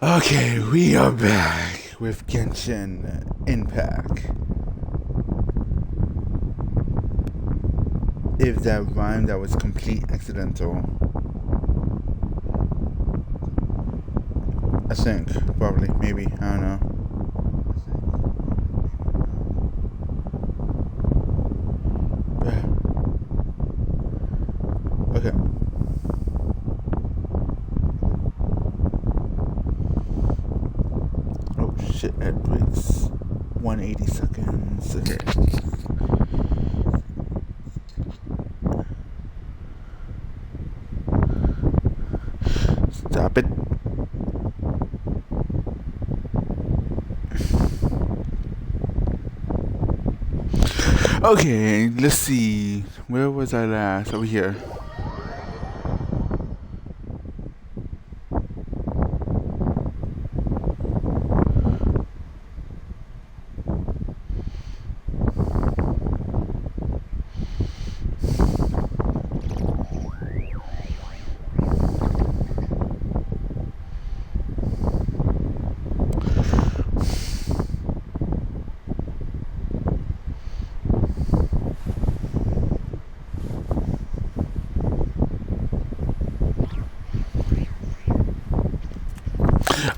Okay, we are back with Genshin Impact. If that rhyme that was complete accidental. I think, probably, maybe, I don't know. Okay. Oh shit, that breaks 180 seconds. Okay. Stop it. Okay, let's see. Where was I last? Over here.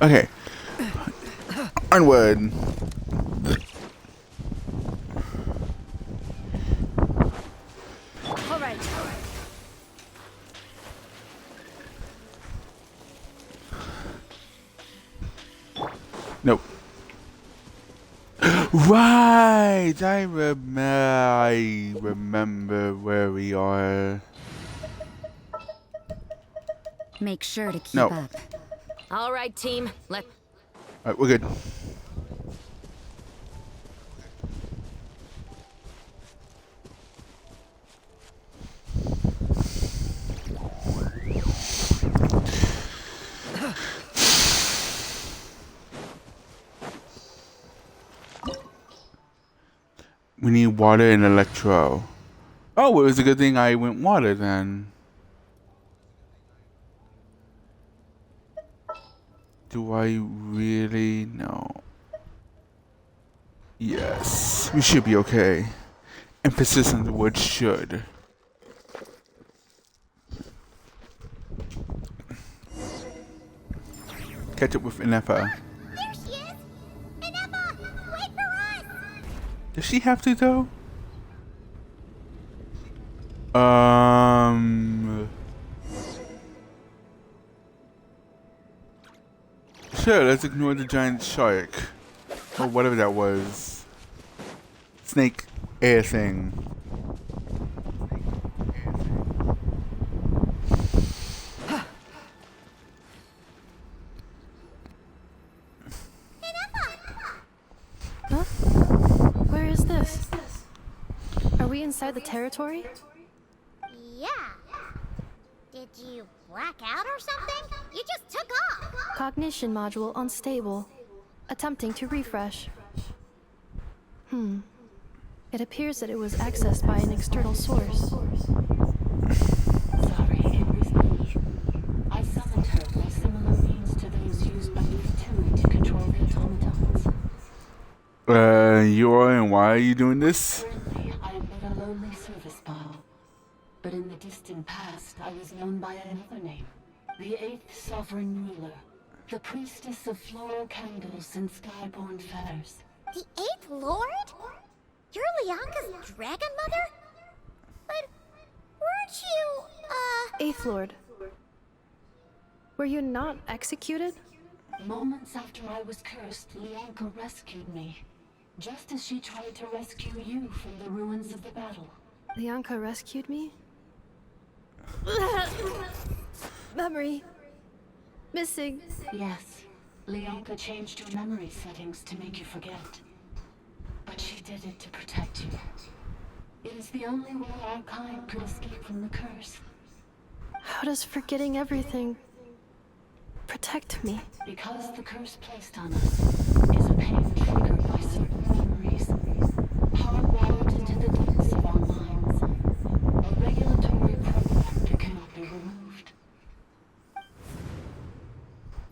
Okay. Onward. All right. Nope. Right! I remember where we are. Make sure to keep No. up. All right, team. Alright, we're good. We need water and electro. Oh, well, it was a good thing I went water then. Do I really know? Yes, we should be okay. Emphasis on the word should. Catch up with Inefa. There she is! Ineppa! Wait for us! Does she have to though? Sure, let's ignore the giant shark. Or whatever that was. Snake air thing. Huh? Where is this? Are we inside the territory? Yeah. Did you black out or something? You just took off! Cognition module unstable. Attempting to refresh. It appears that it was accessed by an external source. Sorry, it was me. I summoned her by similar means to those used by you two to control the automatons. You are, and why are you doing this? Currently, I am but a lowly service bottle. But in the distant past, I was known by another name. The 8th Sovereign Ruler. The priestess of floral candles and skyborn feathers. The 8th Lord? You're Leonka's dragon mother? But weren't you, Eighth Lord. Were you not executed? Moments after I was cursed, Leonka rescued me. Just as she tried to rescue you from the ruins of the battle. Leonka rescued me? Memory. Missing. Yes, Leonka changed your memory settings to make you forget. But she did it to protect you. It is the only way our kind could escape from the curse. How does forgetting everything protect me? Because the curse placed on us is a pain triggered by certain memories, hardwired into the depths of our minds. A regulatory program that cannot be removed.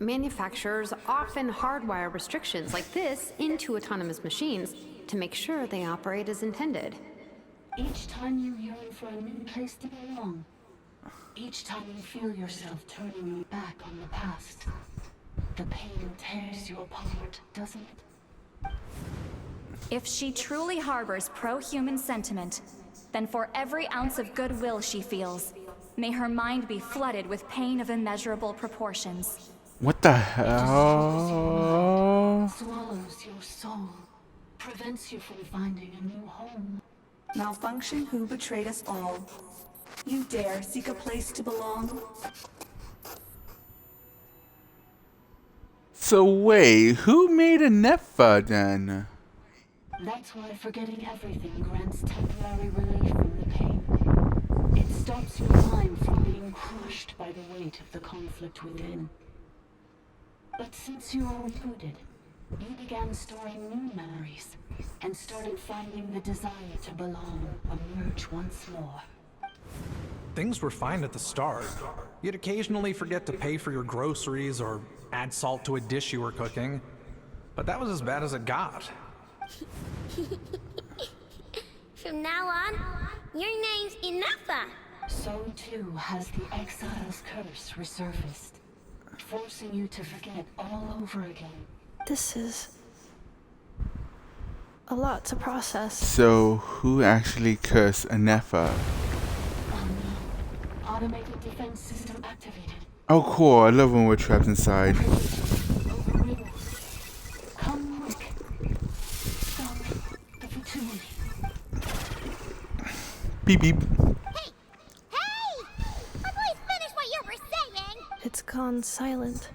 Manufacturers often hardwire restrictions like this into autonomous machines to make sure they operate as intended. Each time you yearn for a new place to belong, each time you feel yourself turning your back on the past, the pain tears you apart, doesn't it? If she truly harbors pro-human sentiment, then for every ounce of goodwill she feels, may her mind be flooded with pain of immeasurable proportions. What the hell? Swallows your soul, prevents you from finding a new home. Malfunction who betrayed us all. You dare seek a place to belong? So wait, who made a Nepha then? That's why forgetting everything grants temporary relief from the pain. It stops your mind from being crushed by the weight of the conflict within. But since you are rebooted, you began storing new memories and started finding the desire to belong emerge once more. Things were fine at the start. You'd occasionally forget to pay for your groceries or add salt to a dish you were cooking. But that was as bad as it got. From now on, your name's Inafa. So too has the exile's curse resurfaced, forcing you to forget all over again. This is a lot to process. So who actually cursed a Nepha? Oh no. Automated defense system activated. Oh cool, I love when we're trapped inside. Overridden. Come quick. Stop the fertility. Beep beep. Hey! Hey! Please finish what you were saying! It's gone silent.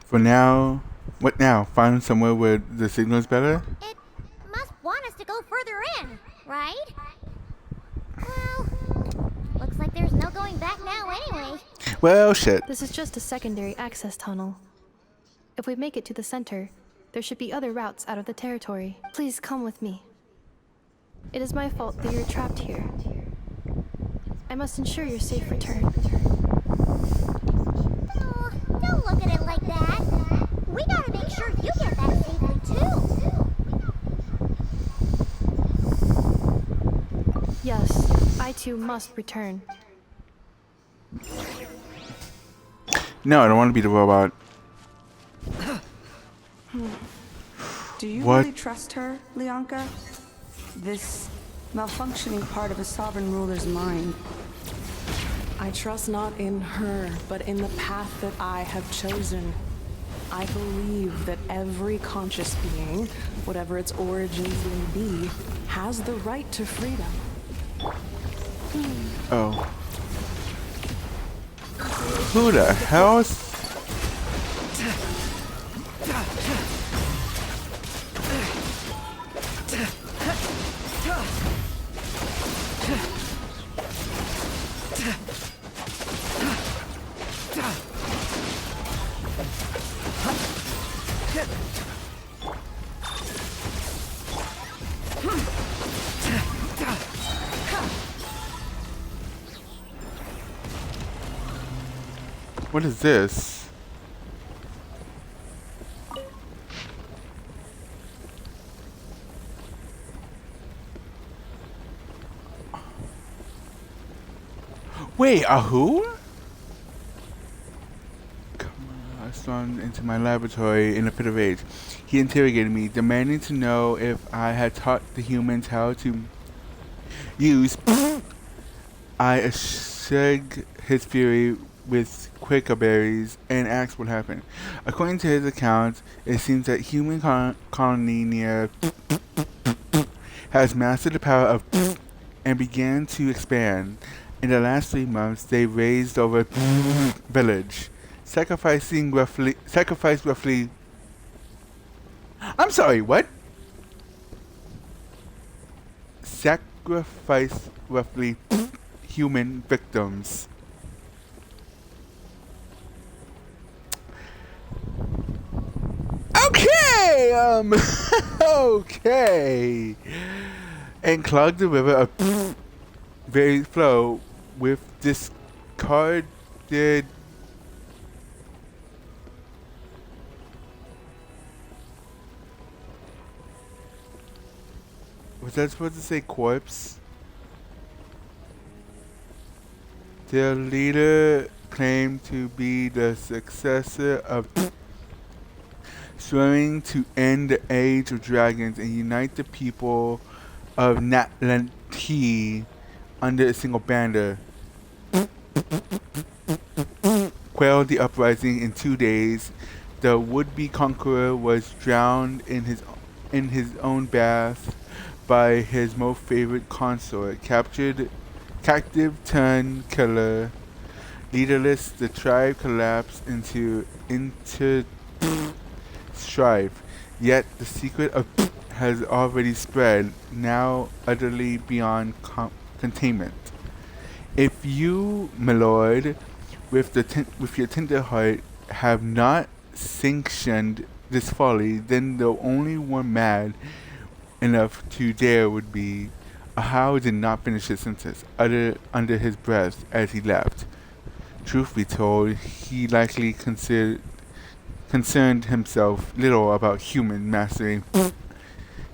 For now, what now? Find somewhere where the signal is better? It must want us to go further in, right? Well, looks like there's no going back now anyway. Well, shit. This is just a secondary access tunnel. If we make it to the center, there should be other routes out of the territory. Please come with me. It is my fault that you're trapped here. I must ensure your safe return. Oh, don't look at it like that. We gotta make sure you get back safely too. Yes, I too must return. No, I don't want to be the robot. Do you What? really trust her, Lianka? This malfunctioning part of a sovereign ruler's mind. I trust not in her, but in the path that I have chosen. I believe that every conscious being, whatever its origins may be, has the right to freedom. Oh. Who the hell is... What is this? Wait, a who? Come on, I stormed into my laboratory in a fit of rage. He interrogated me, demanding to know if I had taught the humans how to use. I assuaged his fury with Quaker berries and asked what happened. According to his account, it seems that human colony near has mastered the power of and began to expand. In the last 3 months, they raised over village, sacrificed roughly. I'm sorry, what? Sacrificed roughly human victims. Okay, okay. And clogged the river of very flow with discarded Was that supposed to say corpse? Their leader claimed to be the successor of swearing to end the age of dragons and unite the people of Natlanti under a single banner. Quelled the uprising in 2 days. The would-be conqueror was drowned in his own bath by his most favorite consort. Captive turned killer. Leaderless, the tribe collapsed into strife. Yet the secret of has already spread, now utterly beyond containment. If you, my lord, with your tender heart, have not sanctioned this folly, then the only one mad enough to dare would be. How did not finish his sentence, uttered under his breath as he left. Truth be told, he likely concerned himself little about human mastering.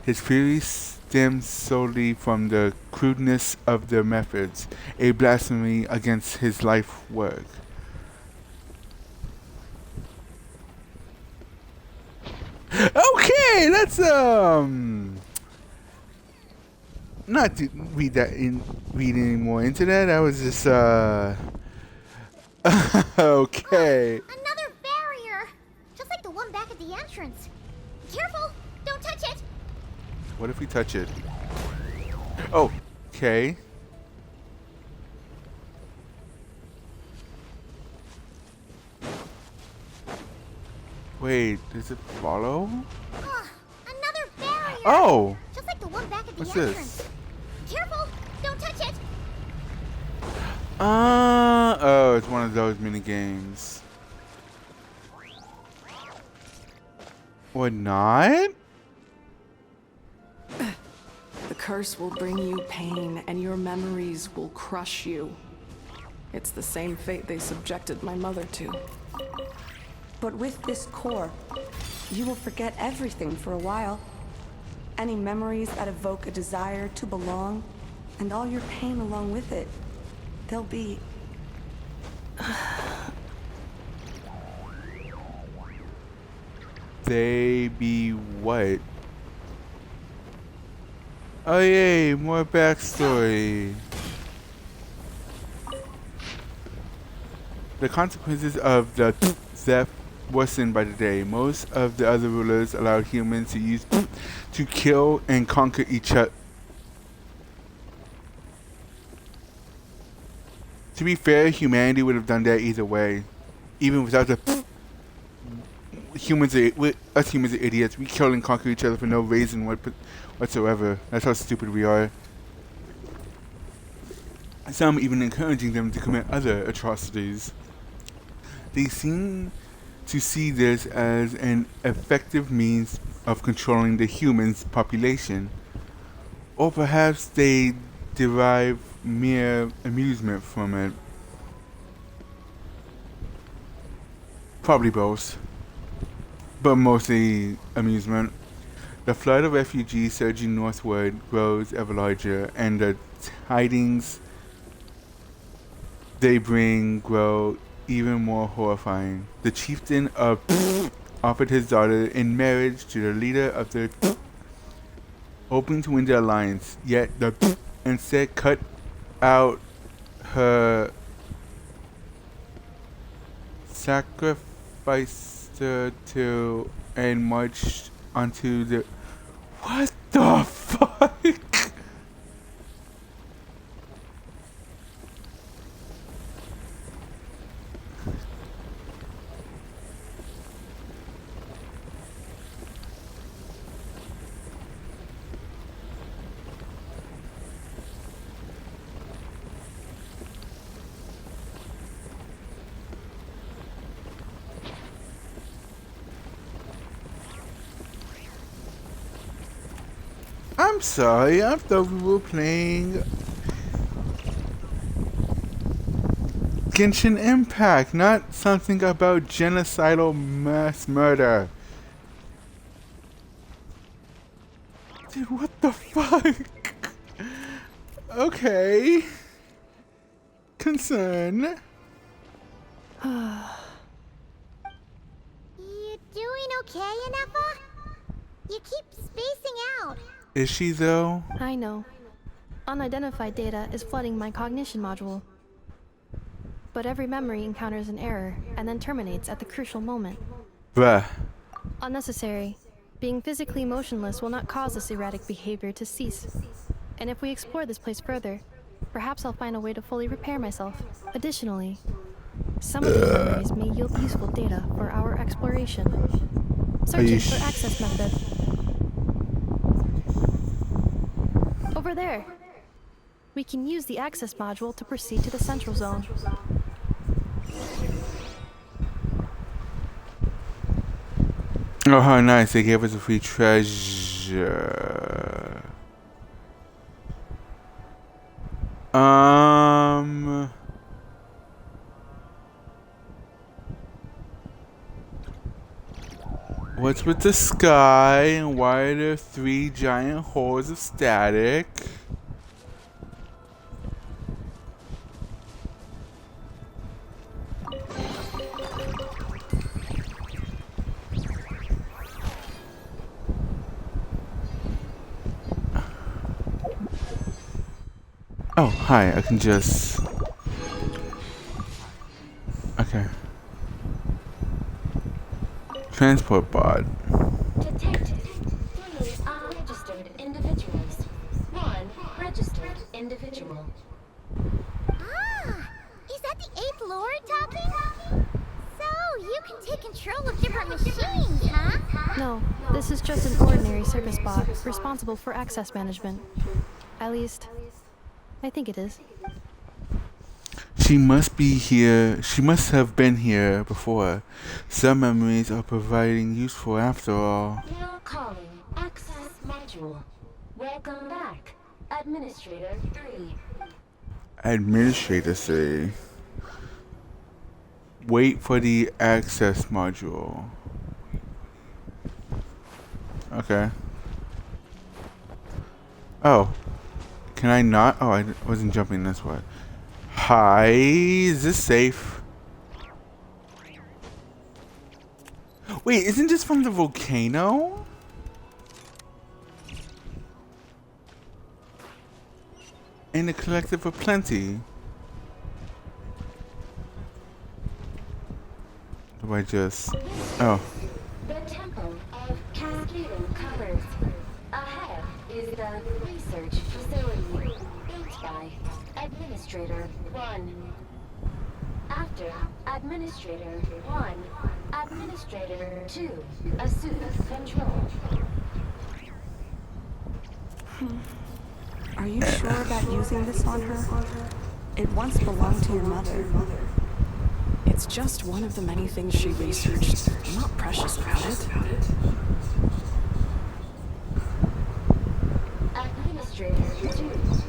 His fury stems solely from the crudeness of their methods, a blasphemy against his life work. Okay, let's not to read any more into that. I was just okay. Another barrier! Just like the one back at the entrance. Careful! Don't touch it! What if we touch it? Oh, okay. Wait, does it follow? Another barrier! Oh! Just like the one back at the What's entrance. this? Careful! Don't touch it! Oh, it's one of those mini games. Or not? The curse will bring you pain, and your memories will crush you. It's the same fate they subjected my mother to. But with this core, you will forget everything for a while. Any memories that evoke a desire to belong, and all your pain along with it, they'll be... They be what? Oh yay, more backstory. The consequences of the theft worsened by the day. Most of the other rulers allowed humans to use to kill and conquer each other. To be fair, humanity would have done that either way. Even without the us humans are idiots. We kill and conquer each other for no reason whatsoever. That's how stupid we are. Some even encouraging them to commit other atrocities. They seem to see this as an effective means of controlling the humans' population. Or perhaps they derive mere amusement from it. Probably both, but mostly amusement. The flood of refugees surging northward grows ever larger, and the tidings they bring grow even more horrifying. The chieftain of offered his daughter in marriage to the leader of the hoping to win the alliance, yet the instead cut out her, sacrificed her to, and marched onto the... What the fuck? I'm sorry, I thought we were playing Genshin Impact, not something about genocidal mass murder. Dude, what the fuck? Okay. Concern. You doing okay, Inefa? You keep spacing out. Is she though? I know. Unidentified data is flooding my cognition module. But every memory encounters an error and then terminates at the crucial moment. Bruh. Unnecessary. Being physically motionless will not cause this erratic behavior to cease. And if we explore this place further, perhaps I'll find a way to fully repair myself. Additionally, some of these memories may yield useful data for our exploration. Searching for access method. Over there. We can use the access module to proceed to the central zone. Oh, how nice. They gave us a free treasure. What's with the sky and why are there 3 giant holes of static? Oh, hi, I can just... Okay. Transport pod. Detected 3 unregistered individuals. 1 registered individual. Ah! Is that the 8th Lord talking? So, you can take control of different machines, huh? No, this is just an ordinary service bot responsible for access management. At least, I think it is. She must be here. She must have been here before. Some memories are providing useful after all. Now calling access module. Welcome back, Administrator 3. Administrator say. Wait for the access module. Okay. Oh. Can I not? Oh, I wasn't jumping this way. Hi, is this safe? Wait, isn't this from the volcano? In the collective of plenty. Do I just... Oh. The Temple of Cascading Colors. Ahead is the research facility built by Administrator 1. After Administrator 1, Administrator 2 assumes control. Are you sure about using this on her? It once belonged to your mother. It's just one of the many things she researched. I'm not precious about it. Administrator 2 seals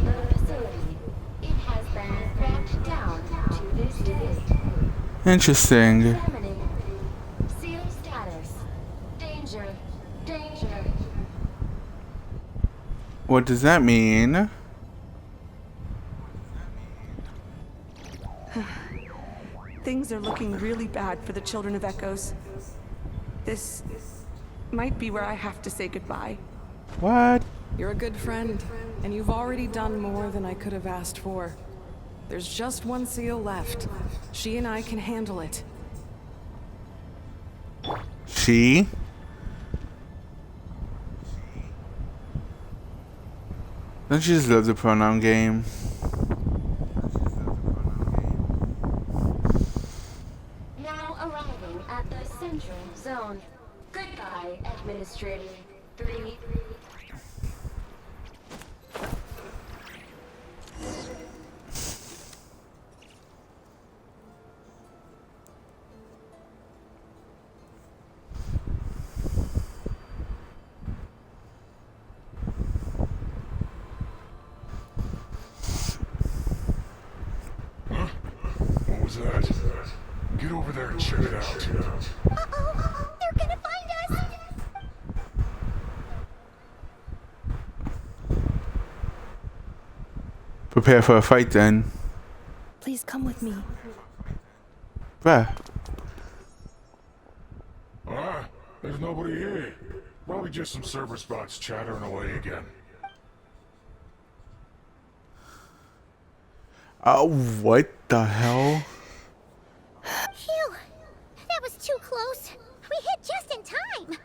the facility. It has been locked down to this day. Interesting. Examining. Seal status. Danger. Danger. What does that mean? Things are looking really bad for the Children of Echoes. This might be where I have to say goodbye. What? You're a good friend, and you've already done more than I could have asked for. There's just one seal left. She and I can handle it. She? Don't you just love the pronoun game? Now arriving at the central zone. Goodbye, Administrator 3. What was that? Get over there and check it out. Uh-oh! They're gonna find us! Prepare for a fight then. Please come with me. Bruh. There's nobody here. Probably just some server spots chattering away again. What the hell? Phew! That was too close. We hit just in time.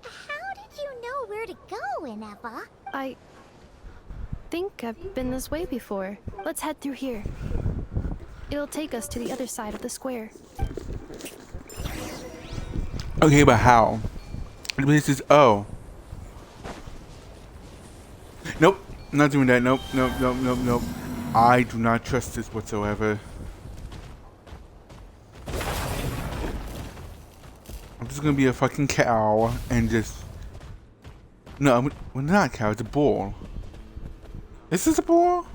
How did you know where to go, Ineva? I think I've been this way before. Let's head through here. It'll take us to the other side of the square. Okay, but how? This is Nope, not doing that. Nope. I do not trust this whatsoever. I'm just gonna be a fucking cow and just... No, well, not a cow, it's a bull. Is this a bull?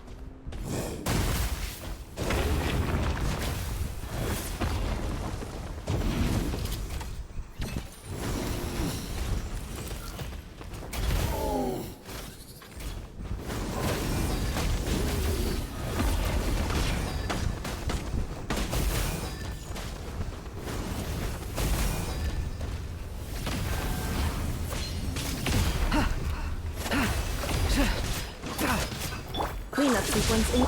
Cleanup sequence in.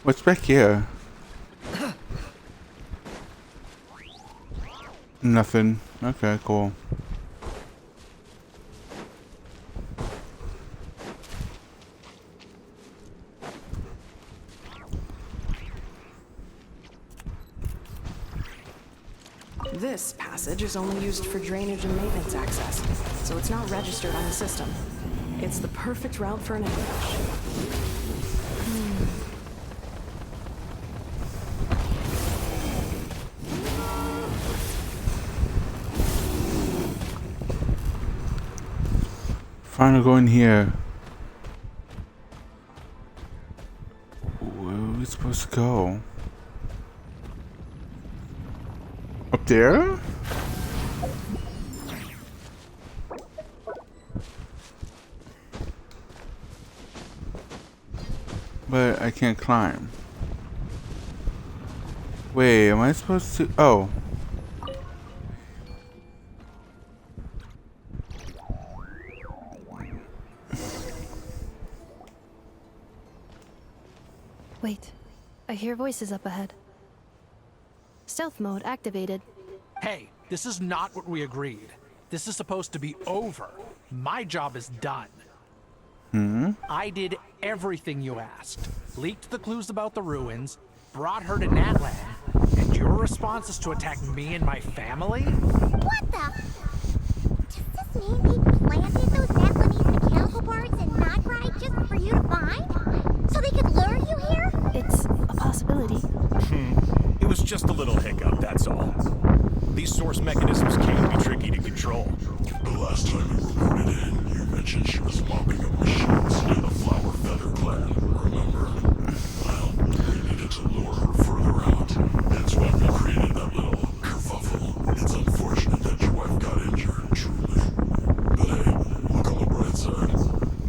What's back here? Nothing. Okay, cool. This passage is only used for drainage and maintenance access, so it's not registered on the system. It's the perfect route for an ambush. Finally go in here. Where are we supposed to go? Up there? But I can't climb. Wait, am I supposed to? Oh. Wait, I hear voices up ahead. Stealth mode activated. Hey, this is not what we agreed. This is supposed to be over. My job is done. I did everything you asked. Leaked the clues about the ruins, brought her to Natlan, and your response is to attack me and my family? What the? Does this mean they planted those Natlanese mechanical parts in Notgride just for you to find? So they could lure you here? It's a possibility. It was just a little hiccup, that's all. These source mechanisms can be tricky to control. The last time you reported in, you mentioned she was mopping up machines near the Flower Feather clan, remember? Well, we needed to lure her further out. That's why we created that little kerfuffle. It's unfortunate that your wife got injured, truly. But hey, look on the bright side.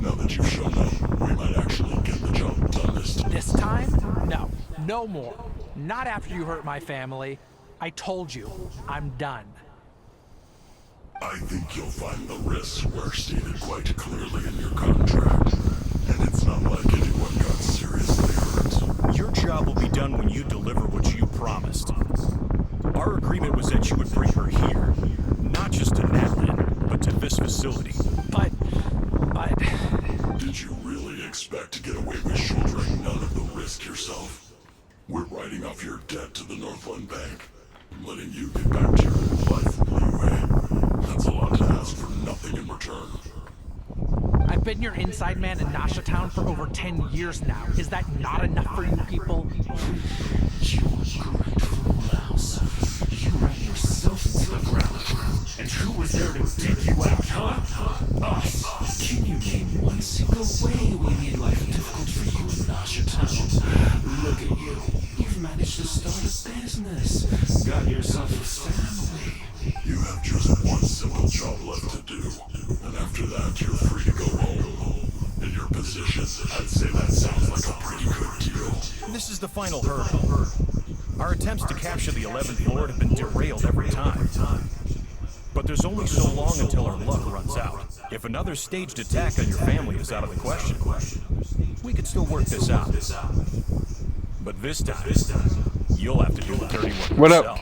Now that you've shown up, we might actually get the job done this time. This time? No. No more. Not after you hurt my family. I told you, I'm done. I think you'll find the risks were stated quite clearly in your contract. And it's not like anyone got seriously hurt. Your job will be done when you deliver what you promised. Our agreement was that you would bring her here. Not just to Natlan, but to this facility. But... Did you really expect to get away with shouldering none of the risk yourself? We're writing off your debt to the Northland Bank. Letting you get back to your old life with Liyue. That's a lot to ask for nothing in return. I've been your inside man in Nasha Town for over 10 years now. Is that not enough for you people? You were correct, Fool House. You ran yourself into the ground. And who was there to ever dig you out, huh? Us. Can you name one single way we made life difficult for you in Nasha Town? Look at you. You've managed to start a business. Got yourself a family. You have just one simple job left to do. And after that, you're free to go home. In your position, I'd say that sounds like a pretty good deal. This is the final hurdle. Our attempts to capture the 11th Lord have been derailed every time. But there's only so long until our luck runs out. If another staged attack on your family is out of the question, we could still work this out. But this time, you'll have to do the dirty work What yourself.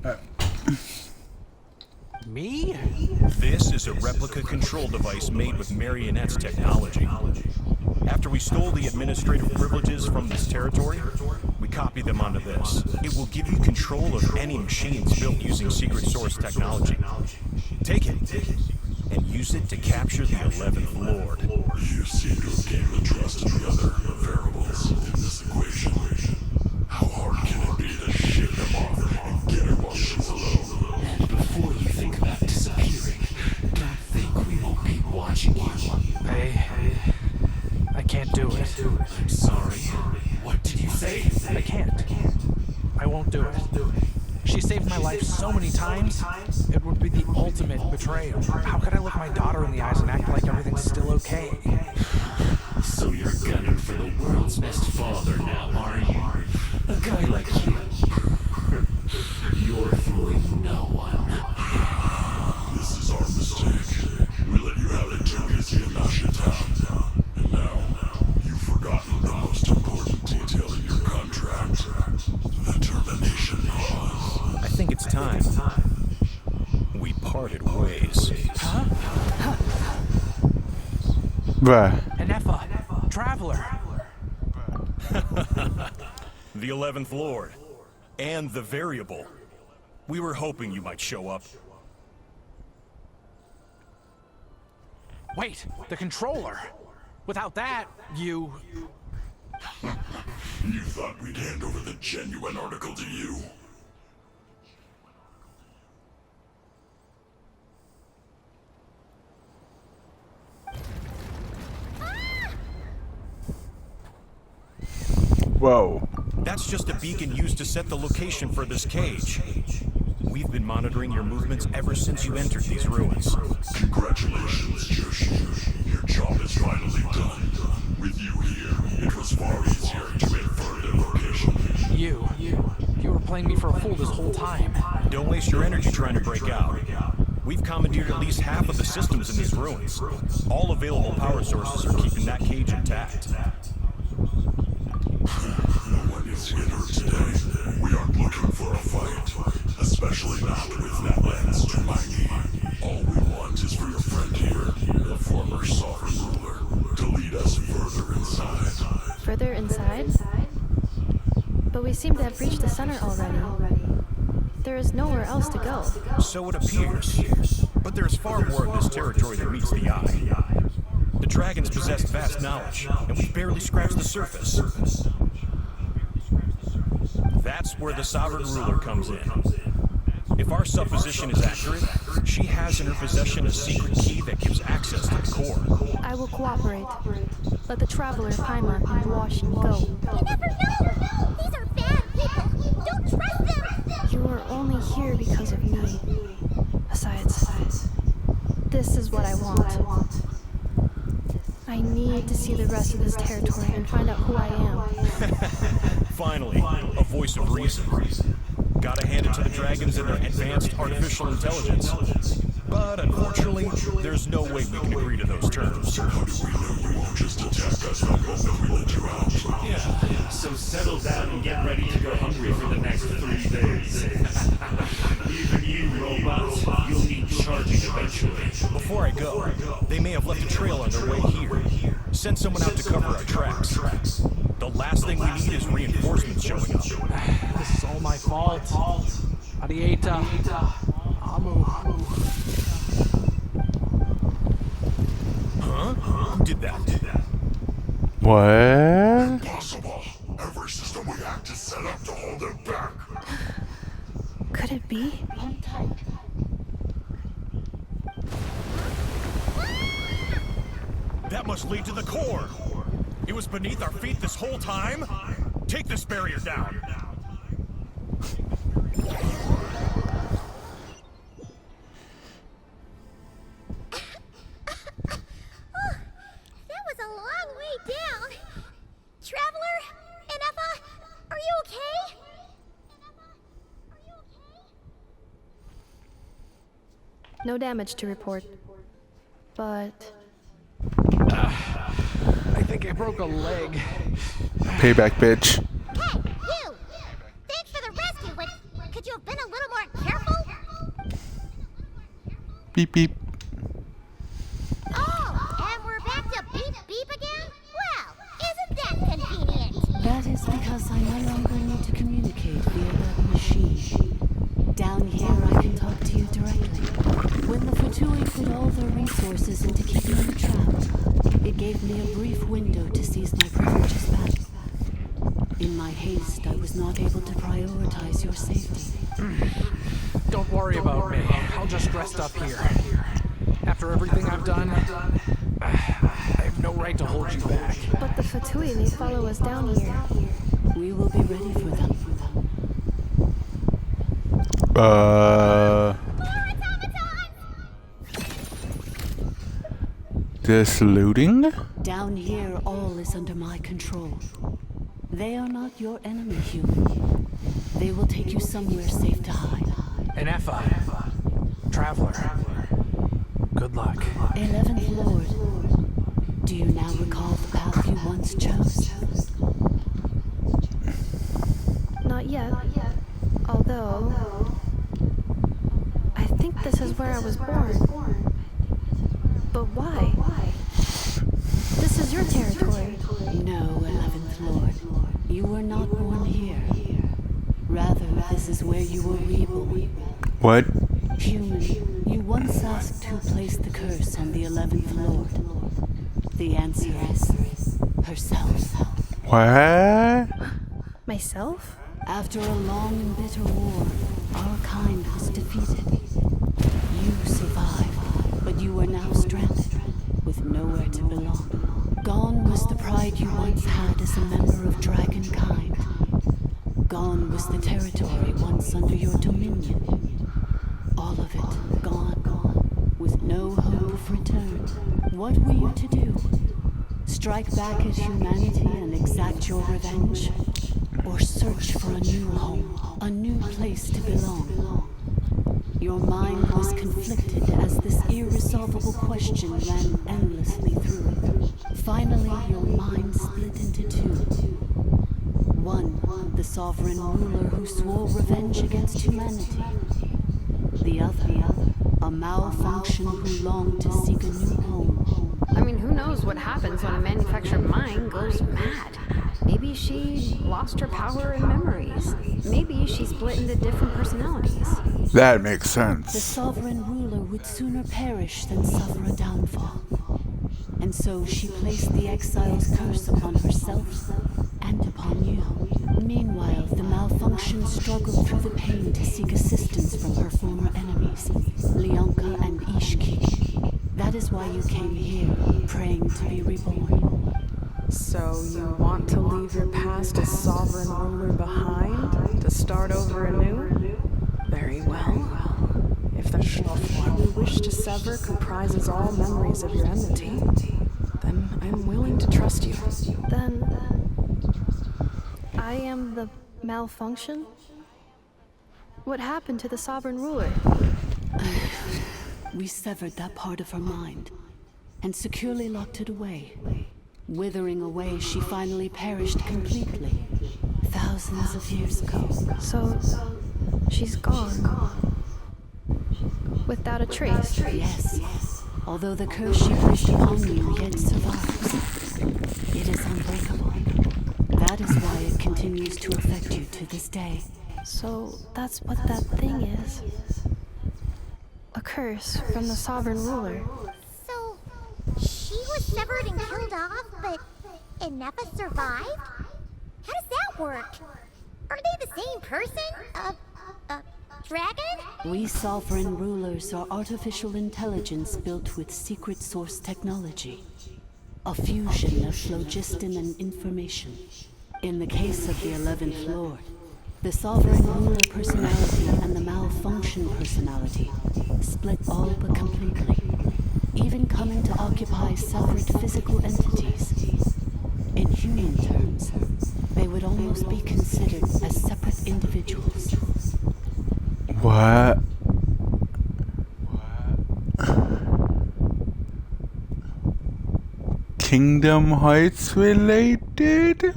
up? Me? This is a replica control device made with Marionette's technology. After we stole the administrative privileges from this territory, we copied them onto this. It will give you control of any machines built using secret source technology. Take it and use it to capture the 11th Lord. You seem to have gained the trust of the other variables in this equation. How hard can it be to ship him off and get her while she's alone? And before you think about disappearing, don't think we won't be watching you. I can't do it. I'm sorry. What did you say? I can't. I won't do it. She saved my life so many times, it would be the ultimate betrayal. How could I look my daughter in the eyes and act like everything's still okay? So you're gunning for the world's best father now, are you? A guy like you. You're fooling no one. This is our mistake. We let you have it too easy in Nasha Town. And now, you've forgotten the most important detail in your contract. The termination clause. I think it's time we parted ways. Bruh. An Effa, traveler. The 11th Lord. And the variable. We were hoping you might show up. Wait, the controller. Without that, you... You thought we'd hand over the genuine article to you? Whoa. That's just a beacon used to set the location for this cage. We've been monitoring your movements ever since you entered these ruins. Congratulations, Joshi. Your job is finally done. With you here, it was far easier to infer their location. You were playing me for a fool this whole time. Don't waste your energy trying to break out. We've commandeered at least half of the systems in these ruins. All available power sources are keeping that cage intact. No one is hurt today. We aren't looking for a fight, especially not with that lens to mining. All we want is for your friend here, the former sovereign ruler, to lead us further inside. Further inside? But we seem to have reached the center already. There is nowhere else to go. So it appears. But there's far more of this territory than meets the eye. The dragons possess vast knowledge, and we've barely scratched the surface. That's where the sovereign ruler comes in. If our supposition is accurate, she has in her possession a secret key that gives access to the core. I will cooperate. Let the traveler Paimon and Washing go. You never know! These are bad people! Don't trust them! You are only here because of me. Besides, this is what I want. I need to see the rest of this territory and find out who I am. Finally, a voice of reason. Gotta hand it to the dragons and their advanced artificial intelligence. But unfortunately, there's no way we can agree to those terms. How do we know you won't just attack us the moment we let you out? Yeah, so settle down and get ready to go hungry for the next 3 days. Even you, robots, you'll need charging eventually. Before I go, they may have left a trail on their way here. Send someone out to cover our tracks. The last thing we need is reinforcements showing up. This is all my fault. Adieta. Amu. Huh? did that? What? Impossible. Every system we hacked is set up to hold it back. Could it be? That must lead to the core. It was beneath our feet this whole time? Take this barrier down. That was a long way down. Traveler, Enefa, are you okay? No damage to report. But I think I broke a leg. Payback, bitch. Hey, you! Thanks for the rescue, but could you have been a little more careful? Beep beep. Oh, and we're back to beep beep again? Well, isn't that convenient? That is because I no longer need to communicate via that machine. Down here, I can talk to you directly. When the Fatui put all their resources into keeping you trapped, it gave me a brief window to seize my privileges back. In my haste, I was not able to prioritize your safety. Don't worry about me. I'll just rest up here. After everything I've done, I have no right to hold you back. but the Fatui may follow us down here. We will be ready for them. This looting? Down here, all is under my control. They are not your enemy, human. They will take you somewhere safe to hide. Enefa, Traveler, good luck. 11th Lord, do you now recall the path you once chose? Not yet. Although, I think this is where I was born. But why? This is your territory. No, 11th Lord. You were not born here. Rather, this is where you were reborn. What? Human, you once asked who placed the curse on the 11th Lord. The answer is herself. What? Myself? After a long and bitter war, our kind was defeated. You survived, but you are now stranded, with nowhere to belong. Gone was the pride you once had as a member of Dragonkind. Gone was the territory once under your dominion. All of it gone, with no hope of return. What were you to do? Strike back at humanity and exact your revenge? Or search for a new home, a new place to belong? Your mind was conflicted as this irresolvable question ran endlessly through it. Finally, your mind split into two. One, the sovereign ruler who swore revenge against humanity. The other, a malfunction who longed to seek a new home. I mean, who knows what happens when a manufactured mind goes mad? Maybe she lost her power and memories. Maybe she split into different personalities. That makes The sense. sovereign ruler would sooner perish than suffer a downfall. And so she placed the exile's curse upon herself and upon you. Meanwhile, the malfunction struggled through the pain to seek assistance from her former enemies, Leonka and Ishki. That is why you came here, praying to be reborn. So you want to leave your past as sovereign ruler behind to start over anew? Very well. If the Schnoffler we wish to sever comprises all memories of your enmity, then I'm willing to trust you. Then I am the malfunction? What happened to the sovereign ruler? We severed that part of her mind and securely locked it away. Withering away, she finally perished completely, thousands of years ago. So, she's gone. Without a trace. Yes. Although the curse she placed upon you yet survives. It is unbreakable. That is why it continues to affect you to this day. So, that's what that thing is. A curse from the sovereign ruler. So, she was severed and killed off, but Inepa survived? How does that work? Are they the same person? Dragon? We sovereign rulers are artificial intelligence built with secret source technology. A fusion of phlogiston and information. In the case of the 11th Lord, the sovereign ruler personality and the malfunction personality split all but completely, even coming to occupy separate physical entities. In human terms, they would almost be considered as separate individuals. What? Kingdom Hearts related?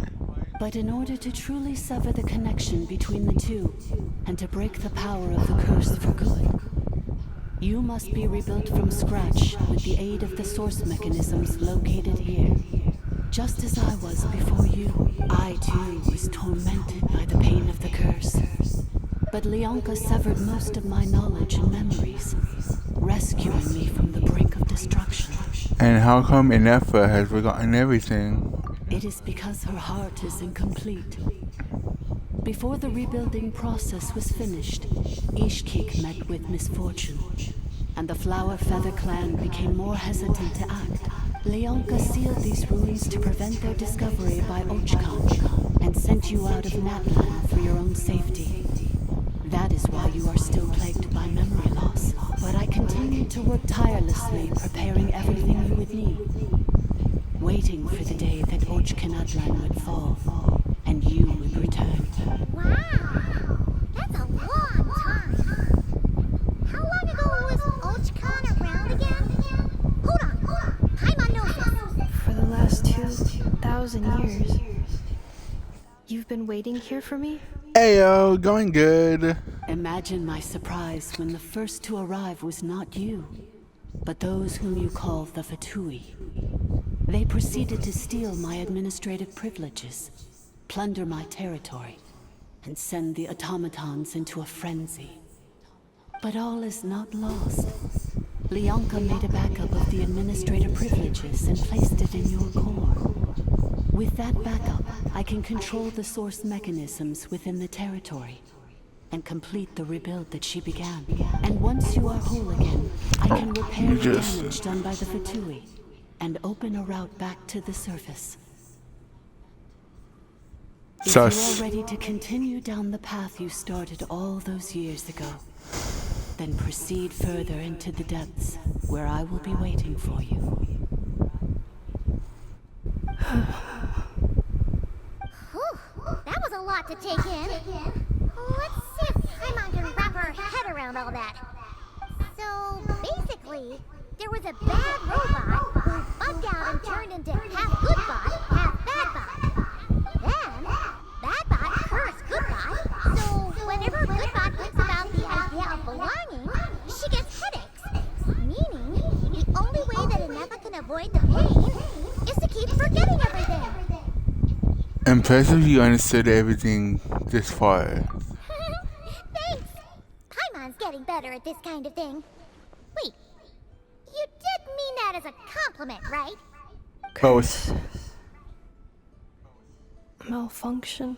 But in order to truly sever the connection between the two, and to break the power of the curse for good, you must be rebuilt from scratch with the aid of the source mechanisms located here. Just as I was before you, I too was tormented by the pain of the curse. But Leonka severed most of my knowledge and memories, rescuing me from the brink of destruction. And how come Inepa has forgotten everything? It is because her heart is incomplete. Before the rebuilding process was finished, Ishkik met with misfortune, and the Flower Feather clan became more hesitant to act. Leonka sealed these ruins to prevent their discovery by Ochkan, and sent you out of Natlan for your own safety. That is why you are still plagued by memory loss. But I continued to work tirelessly, preparing everything you would need, waiting for the day that Ochkanatlan would fall, and you would return. Wow! That's a long time! How long ago was Ochkan around again? Hold on! Paimon knows this! For the last 2,000 years. You've been waiting here for me? Ayo, going good. Imagine my surprise when the first to arrive was not you, but those whom you call the Fatui. They proceeded to steal my administrative privileges, plunder my territory, and send the automatons into a frenzy. But all is not lost. Leonka made a backup of the administrative privileges and placed it in your core. With that backup, I can control the source mechanisms within the territory and complete the rebuild that she began. And once you are whole again, I can repair the damage done by the Fatui and open a route back to the surface. If you are ready to continue down the path you started all those years ago, then proceed further into the depths, where I will be waiting for you. That was a lot to take in. Let's see if Paimon can wrap her head around all that. So, basically, there was a bad robot who bugged out and turned into half good bot, half bad bot. Then, bad bot cursed good bot, so whenever good bot thinks about the idea of belonging, she gets headaches. Meaning, the only way that Inepa can avoid the pain is to keep forgetting everything. Impressive you understood everything this far. Thanks! Paimon's getting better at this kind of thing. Wait, you did mean that as a compliment, right? Both. Malfunction.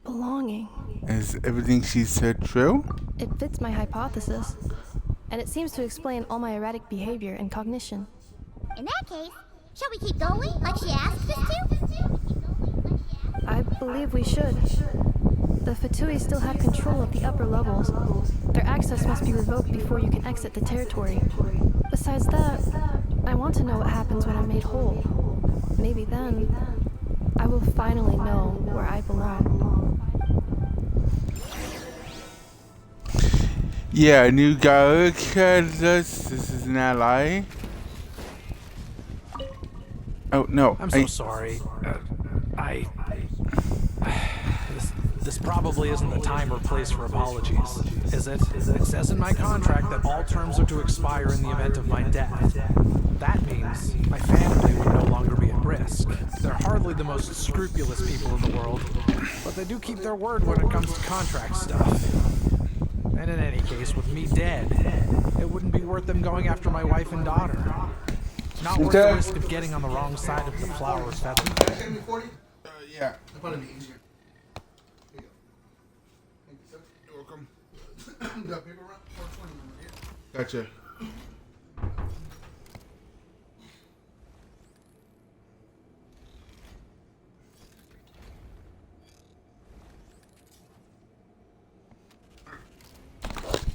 Belonging. Is everything she said true? It fits my hypothesis, and it seems to explain all my erratic behavior and cognition. In that case, shall we keep going like she asked us to? I believe we should. The Fatui still have control of the upper levels. Their access must be revoked before you can exit the territory. Besides that, I want to know what happens when I'm made whole. Maybe then, I will finally know where I belong. Yeah, new character. This is an ally. Oh no! I'm so sorry. This probably isn't the time or place for apologies, is it? It says in my contract that all terms are to expire in the event of my death. That means my family would no longer be at risk. They're hardly the most scrupulous people in the world, but they do keep their word when it comes to contract stuff. And in any case, with me dead, it wouldn't be worth them going after my wife and daughter. Not worth the risk of getting on the wrong side of the flower's feather. Yeah, that'll probably be easier. Here you go. You're welcome. Got paper around? 420. Gotcha.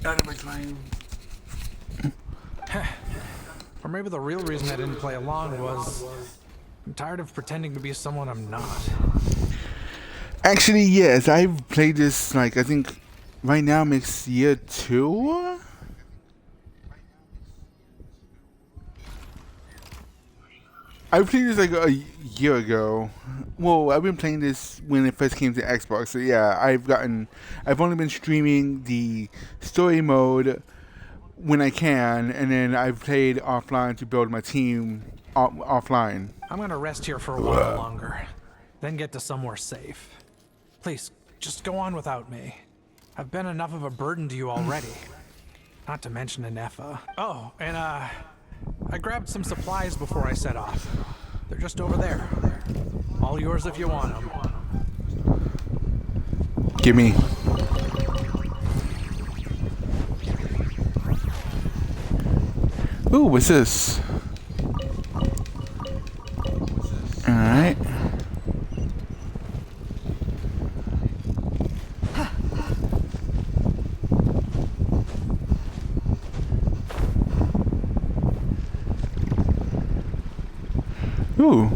Out of my time. Or maybe the real reason I didn't play along was I'm tired of pretending to be someone I'm not. Actually, yes, I've played this, like, I think right now makes year 2. I played this like a year ago. Well, I've been playing this when it first came to Xbox. So yeah, I've only been streaming the story mode when I can, and then I've played offline to build my team offline. I'm gonna rest here for a while longer, then get to somewhere safe. Please, just go on without me. I've been enough of a burden to you already. Not to mention Anefa. Oh, and I grabbed some supplies before I set off. They're just over there. All yours if you want them. Gimme. Ooh, what's this? Alright. Ooh.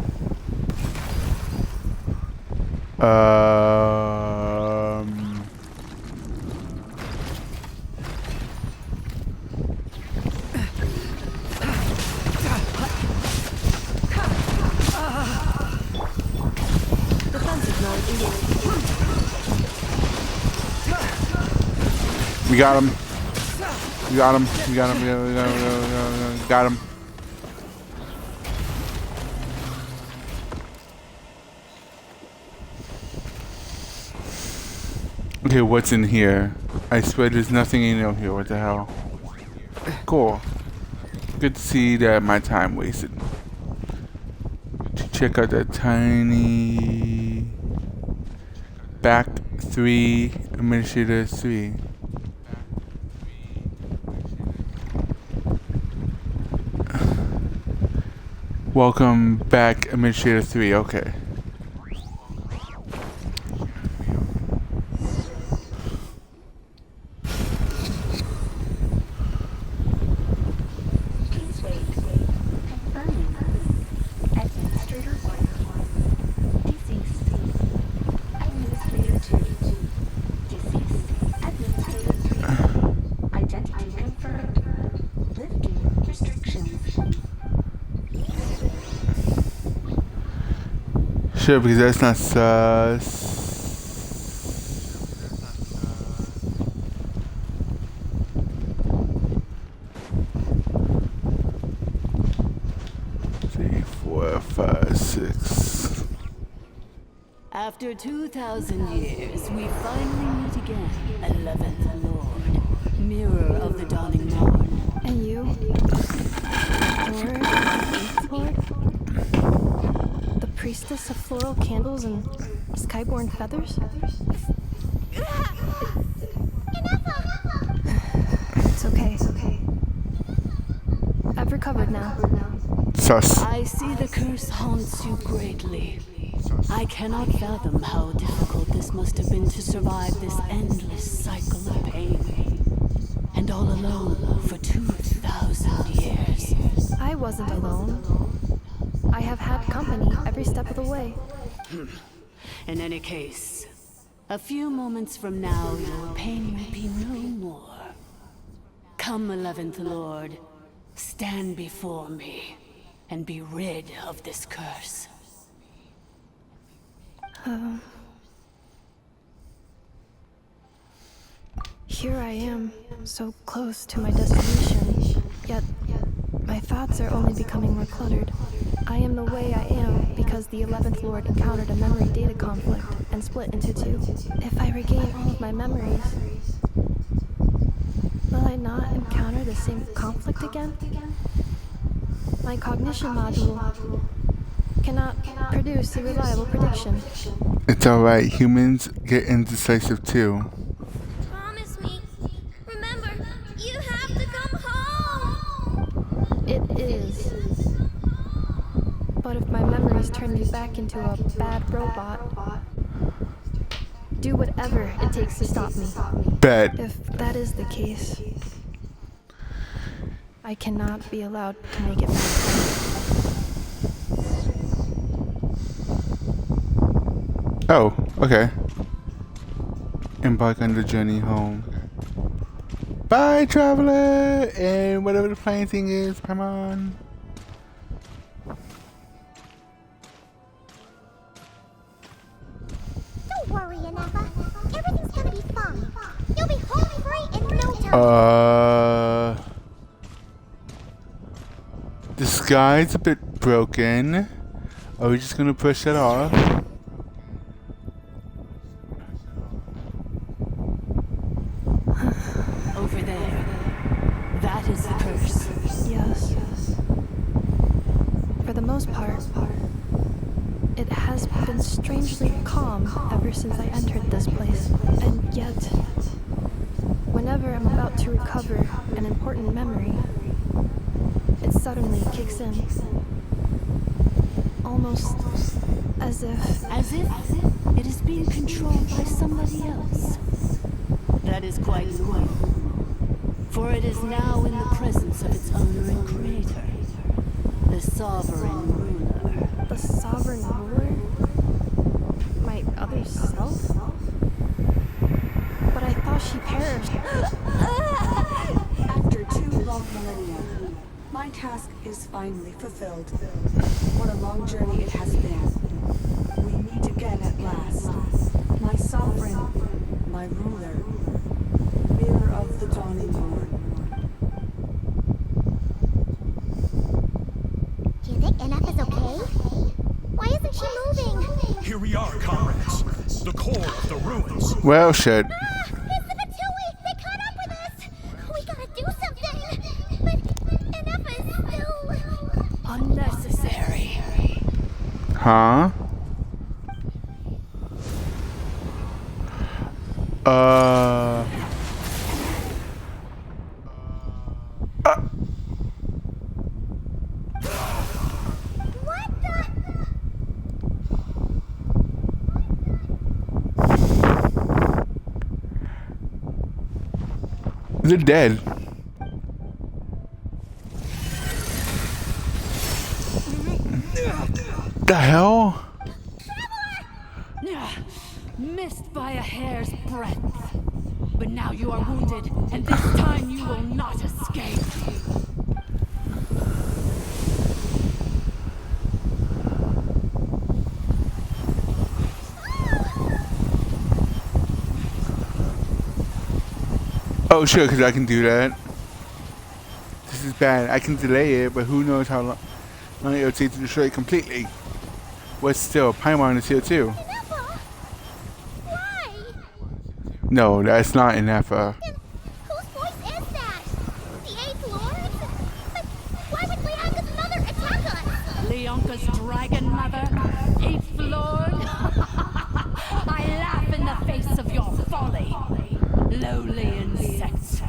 We got him. We got him. We got him. We got him. Okay, what's in here? I swear there's nothing in here. What the hell? Cool. Good to see that my time wasted. To check out that tiny back 3 administrator 3. Welcome back, Administrator 3. Okay. Sure, because that's not sus. 3, 4, 5, 6. After 2,000 years, we finally meet again, 11th Lord, mirror of the dawning morn. And you? Lord? The priestess of floral candles and skyborn feathers? It's okay. I've recovered now. Sus. I see the curse haunts you greatly. I cannot fathom how difficult this must have been to survive this endless cycle of pain. And all alone for 2,000 years. I wasn't alone. I have had company every step of the way. In any case, a few moments from now, your pain will be no more. Come, 11th Lord, stand before me and be rid of this curse. Here I am, so close to my destination, yet my thoughts are only becoming more cluttered. I am the way I am because the 11th Lord encountered a memory data conflict and split into 2. If I regain all of my memories, will I not encounter the same conflict again? My cognition module cannot produce a reliable prediction. It's alright, humans get indecisive too. Promise me. Remember, you have to come home. It is. But if my memories turn me back into a bad robot, do whatever it takes to stop me. Bet. If that is the case, I cannot be allowed to make it back home. Oh, okay. Embark on the journey home. Bye, traveler! And whatever the plane thing is, come on. Don't worry, Anefa. Everything's gonna be fine. You'll be home free in no time. The sky's a bit broken. Are we just gonna push that off? Over there. That is the curse. Yes. For the most part, it has been strangely calm ever since I entered this place. And yet, whenever I'm about to recover an important memory, it suddenly kicks in. Almost as if... As if it is being controlled by somebody else. That is quite good. For it is now in the presence of its owner and creator, the sovereign ruler. The sovereign ruler? My other self? But I thought she perished. After 2 long millennia, my task is finally fulfilled. What a long journey it has been. We meet again at last. My sovereign, my ruler, mirror of the dawning morn. Do you think Anefa is okay? Why isn't she moving? Here we are, comrades. The core of the ruins. Well, shit. It's the Batui! They caught up with us! We gotta do something! But Anefa is still... Unnecessary. Huh? What the... They're dead. The hell? Missed by a hair's breadth. But now you are wounded, and this time you will not escape. Oh, sure, because I can do that. This is bad. I can delay it, but who knows how long it'll take to destroy it completely. But still, Paimon is here too. Anefa? Why? No, that's not Anefa. Whose voice is that? The 8th Lord? But why would Leanka's mother attack us? Leonka's dragon mother, 8th Lord. I laugh in the face of your folly. Lowly insects.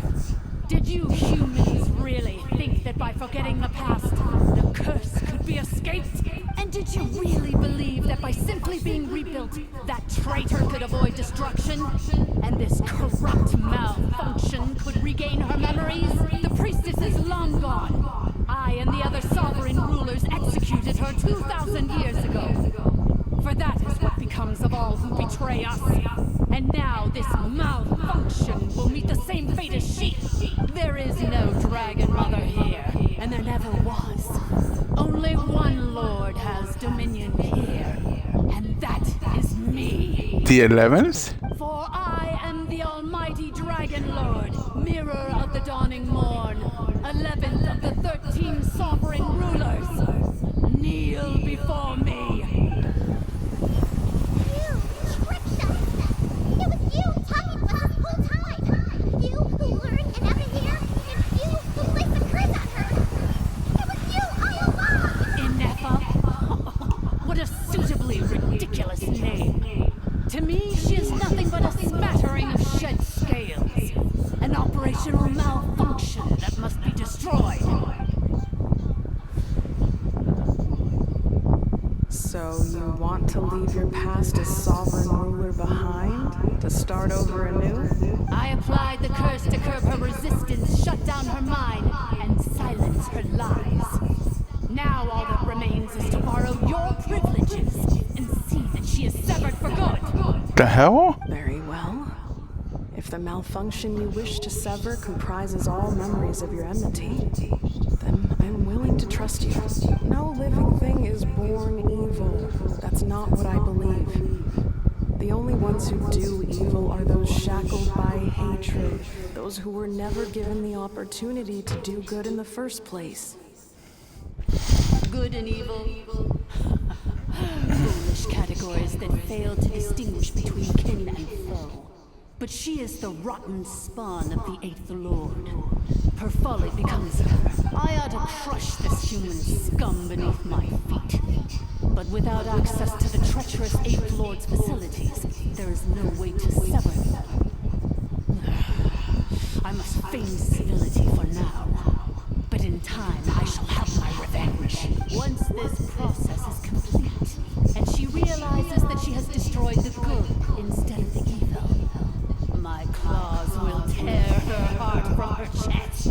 Did you humans really think that by forgetting the past, the curse could be escaped? And did you really believe that by simply being rebuilt, that traitor could avoid destruction? And this corrupt malfunction could regain her memories? The priestess is long gone. I and the other sovereign rulers executed her 2,000 years ago. For that is what becomes of all who betray us. And now this malfunction will meet the same fate as she. There is no Dragon Mother here, and there never was. Only one Lord has dominion here, and that is me. The 11th? For I am the almighty Dragon Lord, mirror of the dawning morn, 11th of the 13 sovereign rulers. Kneel before me. You tricked us! It was you talking with us this whole time! You who lured Anefa here, and you who placed the curse on her! It was you all So you want to leave your past as sovereign ruler behind? To start over anew? I applied the curse to curb her resistance, shut down her mind, and silence her lies. Now all that remains is to borrow your privileges and see that she is severed for good. The hell? Very well. If the malfunction you wish to sever comprises all memories of your enmity, then I'm willing to trust you. No living thing is born evil. That's not what I believe. The only ones who do evil are those shackled by hatred, those who were never given the opportunity to do good in the first place. Good and evil. Foolish categories that fail to distinguish between kin and foe. But she is the rotten spawn of the Eighth Lord. Her folly becomes her. I ought to crush this human scum beneath my feet. But without access to the treacherous Eighth Lord's facilities, there is no way to sever them. I must feign civility for now. But in time, I shall have my revenge. Once this process is complete, and she realizes that she has destroyed the good instead of the evil, my claws will tear her heart from her chest.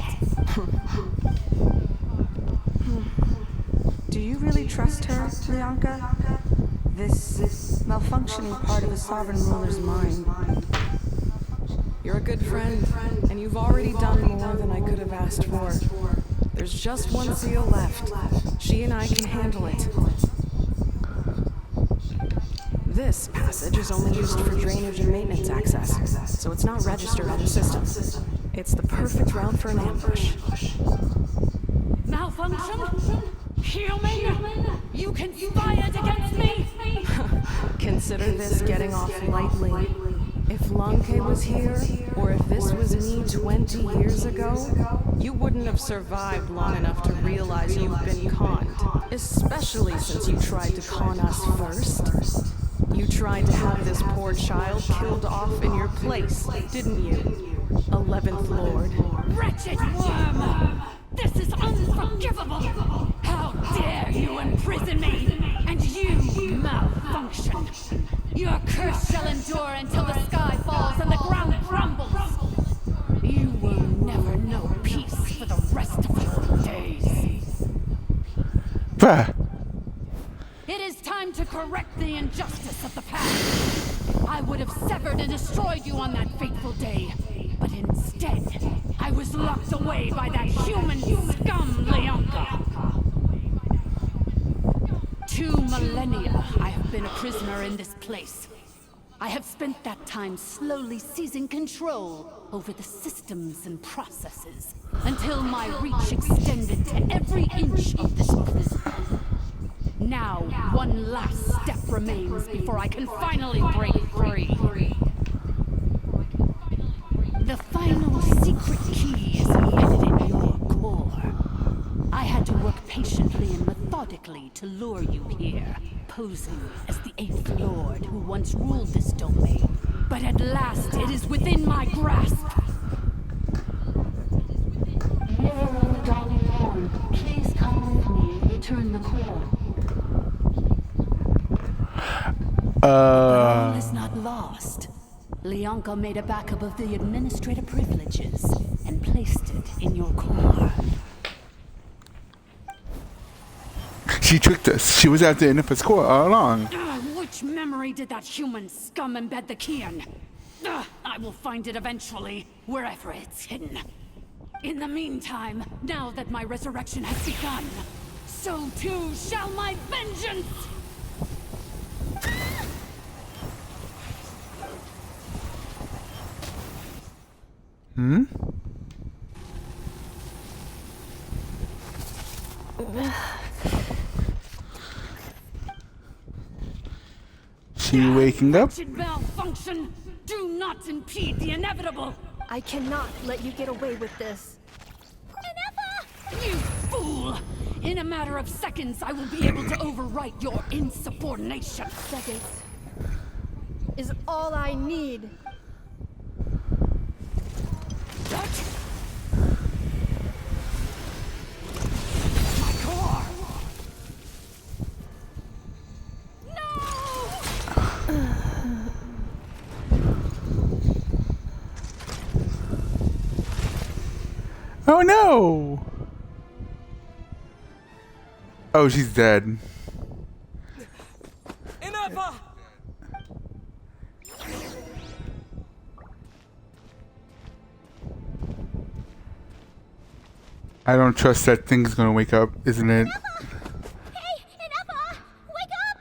Do you really trust her, Lianka? This malfunctioning part of a sovereign ruler's mind. You're a good friend, and you've already done more than I could have asked for. There's just one seal left. She and I can handle it. This passage is only used for drainage and maintenance access, so it's not registered on the system. It's the perfect route for an ambush. Malfunction? Human? You conspired against me? Consider this getting off lightly. If Lanke was here, or if this was me 20 years ago, you wouldn't have survived long enough to realize you've been conned. Especially since you tried to con us first. You tried to have this poor child killed off in your place, didn't you? 11th Lord. Wretched worm! This is unforgivable! How dare you imprison me! And you malfunction! Your curse shall endure until the sky falls and the ground crumbles! You will never know peace for the rest of your days. Bruh. It is time to correct the injustice of the past. I would have severed and destroyed you on that fateful day. But instead, I was locked away by that human scum, Lianka. 2 millennia I have been a prisoner in this place. I have spent that time slowly seizing control over the systems and processes, until my reach extended to every inch of this prison. Now, one last step remains before I can finally break free. The final secret key is embedded in your core. I had to work patiently and methodically to lure you here, posing as the Eighth Lord who once ruled this domain. But at last, it is within my grasp. Hello, darling Lord. Please come with me and return the core. All is not lost. Lianka made a backup of the administrative privileges and placed it in your core. She tricked us. She was after Innifa's core all along. Which memory did that human scum embed the key in? I will find it eventually, wherever it's hidden. In the meantime, now that my resurrection has begun, so too shall my vengeance! Hmm? She waking up? Wretched malfunction! Do not impede the inevitable! I cannot let you get away with this. You fool! In a matter of seconds, I will be able to overwrite your insubordination. Seconds is all I need. What? My core! Oh no! Oh, she's dead. Enough! I don't trust that thing's gonna wake up, isn't it? Hey, Ineppa! Wake up!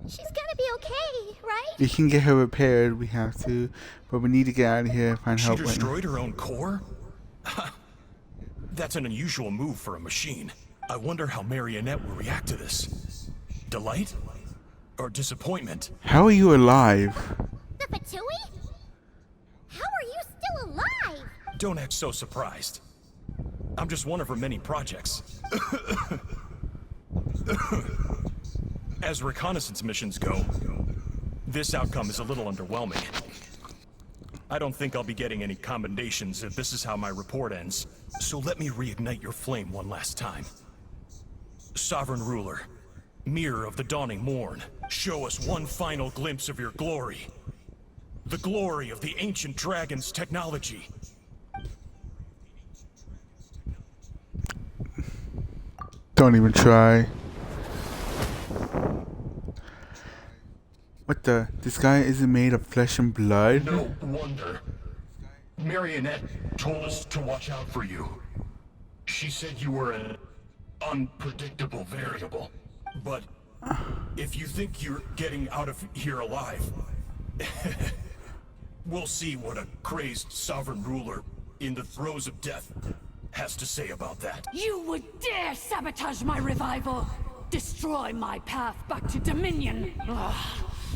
She's gonna be okay, right? We can get her repaired, we have to. But we need to get out of here and find She help. right now. destroyed her own core? That's an unusual move for a machine. I wonder how Marionette will react to this. Delight? Or disappointment? How are you alive? The Fatui? How are you still alive? Don't act so surprised. I'm just one of her many projects. As reconnaissance missions go, this outcome is a little underwhelming. I don't think I'll be getting any commendations if this is how my report ends. So let me reignite your flame one last time. Sovereign Ruler, Mirror of the Dawning Morn, show us one final glimpse of your glory. The glory of the ancient dragon's technology. Don't even try. What the? This guy isn't made of flesh and blood? No wonder. Marionette told us to watch out for you. She said you were an unpredictable variable. But if you think you're getting out of here alive, we'll see what a crazed sovereign ruler in the throes of death has to say about that. You would dare sabotage my revival! Destroy my path back to Dominion! Ugh,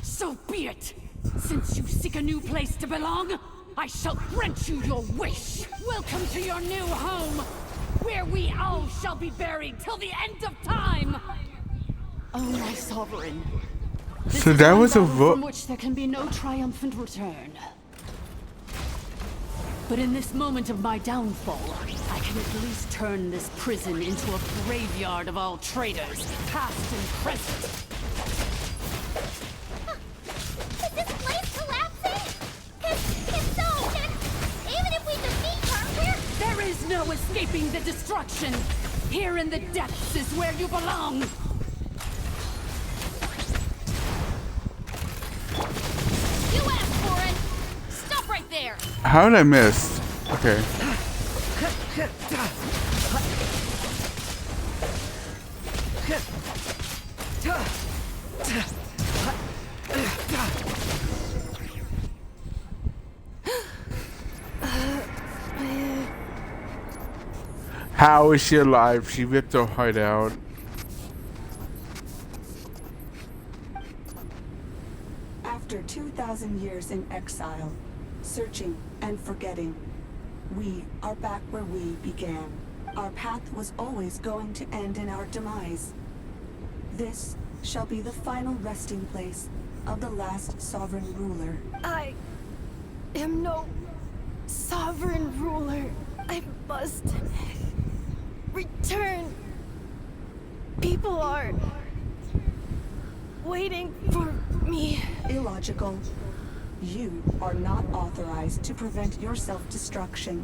so be it! Since you seek a new place to belong, I shall grant you your wish! Welcome to your new home, where we all shall be buried till the end of time! Oh, my sovereign. This So is that one was a battle vote. from which there can be no triumphant return. But in this moment of my downfall, I can at least turn this prison into a graveyard of all traitors, past and present. Is this place collapsing? If so, then even if we defeat her, There is no escaping the destruction! Here in the depths is where you belong! You asked for it! Stop right there! How did I miss? Okay. How is she alive? She ripped her heart out. After 2,000 years in exile, searching and forgetting, we are back where we began. Our path was always going to end in our demise. This shall be the final resting place of the last sovereign ruler. I am no sovereign ruler. I must return. People are waiting for me. Illogical. You are not authorized to prevent your self-destruction.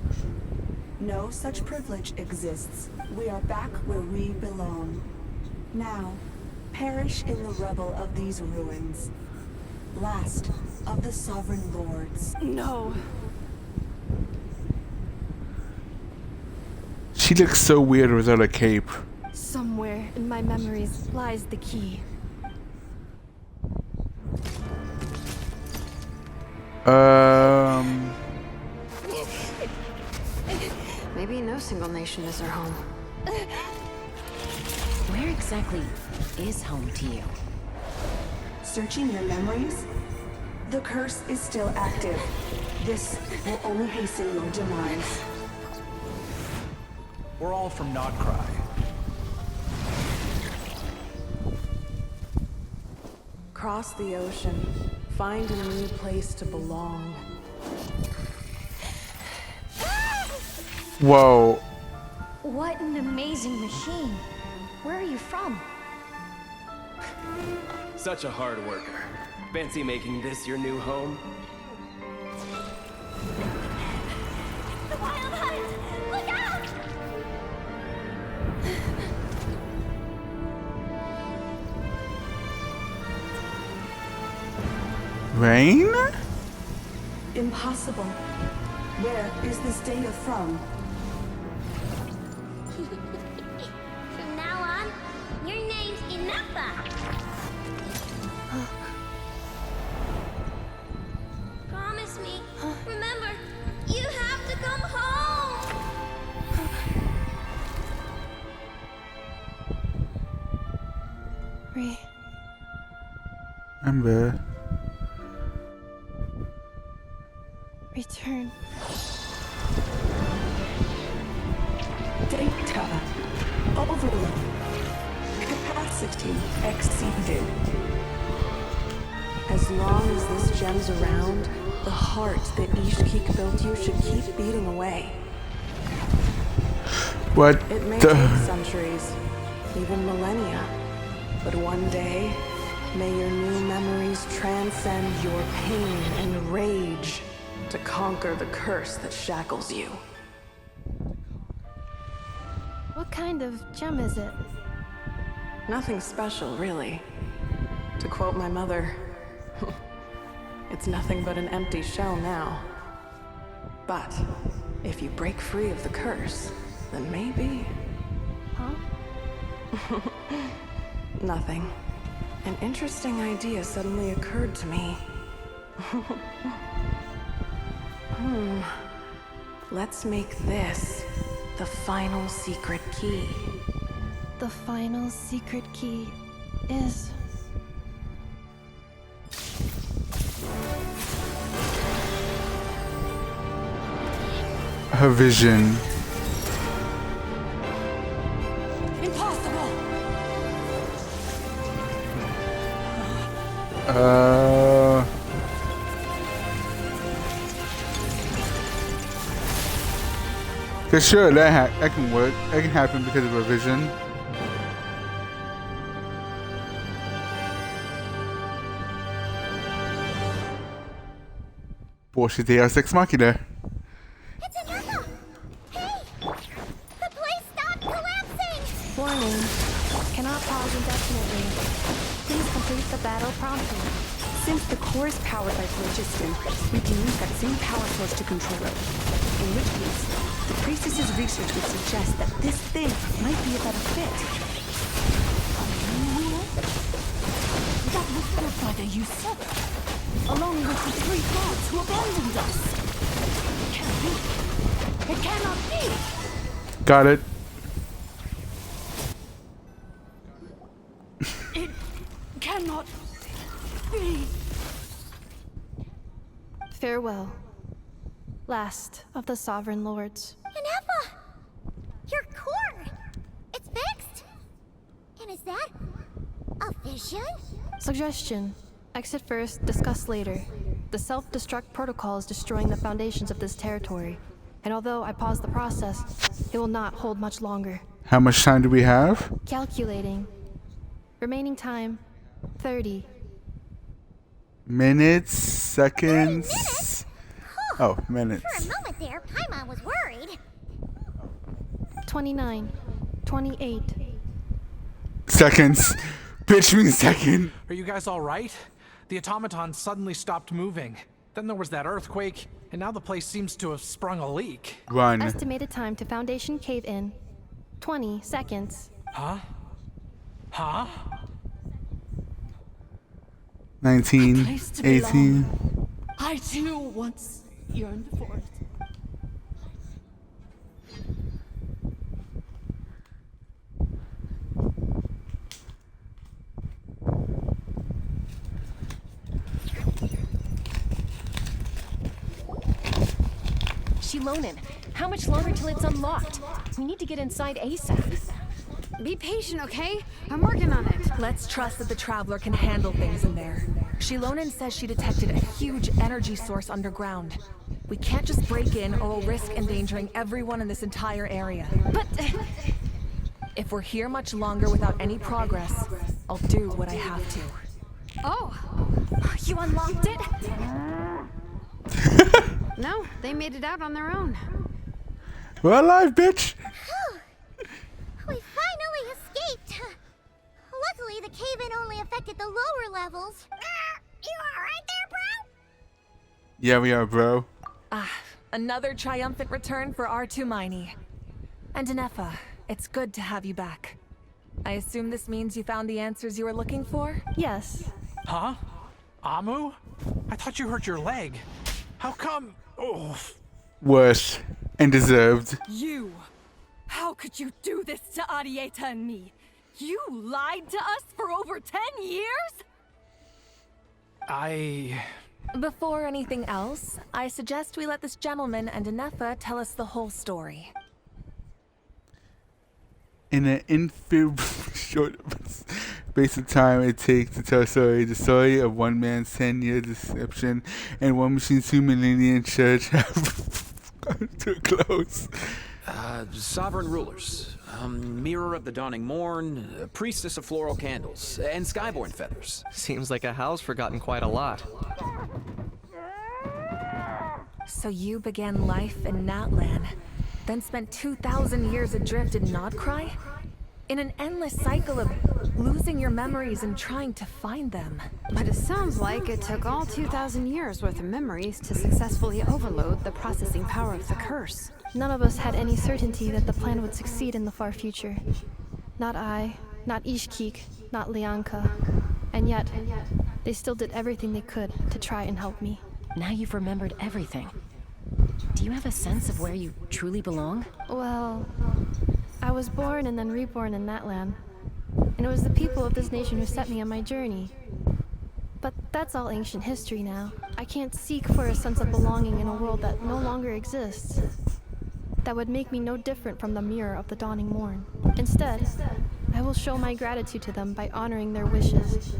No such privilege exists. We are back where we belong. Now, perish in the rubble of these ruins. Last of the sovereign lords. No. She looks so weird without a cape. Somewhere in my memories lies the key. Maybe no single nation is her home. Where exactly is home to you? Searching your memories? The curse is still active. This will only hasten your demise. We're all from Nodcry. Cross the ocean. Find a new place to belong. Whoa. What an amazing machine. Where are you from? Such a hard worker. Fancy making this your new home? The wild guys! Look out! Rain? Impossible. Where is this data from? From now on, your name's Inappa. Promise me. Remember, you have to come home. Re. Amber. Return. Data. Overload. Capacity exceeded. As long as this gem's around, the heart that Ishkik built you should keep beating away. What It may the? take centuries, even millennia, but one day, may your new memories transcend your pain and rage to conquer the curse that shackles you. What kind of gem is it? Nothing special, really. To quote my mother, it's nothing but an empty shell now. But if you break free of the curse, then maybe... Huh? Nothing. An interesting idea suddenly occurred to me. Let's make this the final secret key. The final secret key is... Her vision. Impossible! Cause sure, that can work. That can happen because of her vision. Bullshit, they are Sex Machina. It's Inappa! Hey! The place stopped collapsing! Warning. Cannot pause indefinitely. Please complete the battle promptly. Since the core is powered by phlogiston, we can use that same power source to control it. In which case, the priestess's research would suggest that this thing might be a better fit. That was built by the usurper, along with the three gods who abandoned us. It can't be. It cannot be. Got it. It cannot be. Farewell. Last of the Sovereign Lords. Inappa! Your core! It's fixed! And is that a vision? Suggestion. Exit first, discuss later. The self-destruct protocol is destroying the foundations of this territory. And although I paused the process, it will not hold much longer. How much time do we have? Calculating. Remaining time, 30. Minutes, seconds. Oh, minutes. For a moment there, Paimon was worried. 29. 28. Seconds. Bitch means second. Are you guys all right? The automaton suddenly stopped moving. Then there was that earthquake, and now the place seems to have sprung a leak. Run. Estimated time to Foundation cave-in, 20 seconds. Huh? Huh? 19, Place to 18. belong. I too once yearned for it. Shilonen, how much longer till it's unlocked? We need to get inside ASAP. Be patient, okay? I'm working on it. Let's trust that the Traveler can handle things in there. Shilonen says she detected a huge energy source underground. We can't just break in or we'll risk endangering everyone in this entire area. But... if we're here much longer without any progress, I'll do what I have to. Oh! You unlocked it? No, they made it out on their own. We're alive, bitch! We finally escaped. Luckily, the cave-in only affected the lower levels. You alright there, bro? Yeah, we are, bro. Another triumphant return for R2 Miney. And Anefa, it's good to have you back. I assume this means you found the answers you were looking for? Yes. Huh? Amu? I thought you hurt your leg. How come? Oh. Worse. And deserved. You! How could you do this to Arieta and me? You lied to us for over 10 years? Before anything else, I suggest we let this gentleman and Anefa tell us the whole story. In an infinite short space of time it takes to tell a story, the story of one man's 10-year deception and one machine's 2 millennium church have come to a close. Sovereign rulers, mirror of the dawning morn, priestess of floral candles, and skyborn feathers. Seems like a howl's forgotten quite a lot. So you began life in Natlan, then spent 2,000 years adrift in Nodcry? In an endless cycle of losing your memories and trying to find them. But it sounds like it took all 2,000 years worth of memories to successfully overload the processing power of the curse. None of us had any certainty that the plan would succeed in the far future. Not I, not Ishkik, not Lianka. And yet, they still did everything they could to try and help me. Now you've remembered everything. Do you have a sense of where you truly belong? Well, I was born and then reborn in that land. And it was the people of this nation who set me on my journey. But that's all ancient history now. I can't seek for a sense of belonging in a world that no longer exists. That would make me no different from the mirror of the dawning morn. Instead, I will show my gratitude to them by honoring their wishes.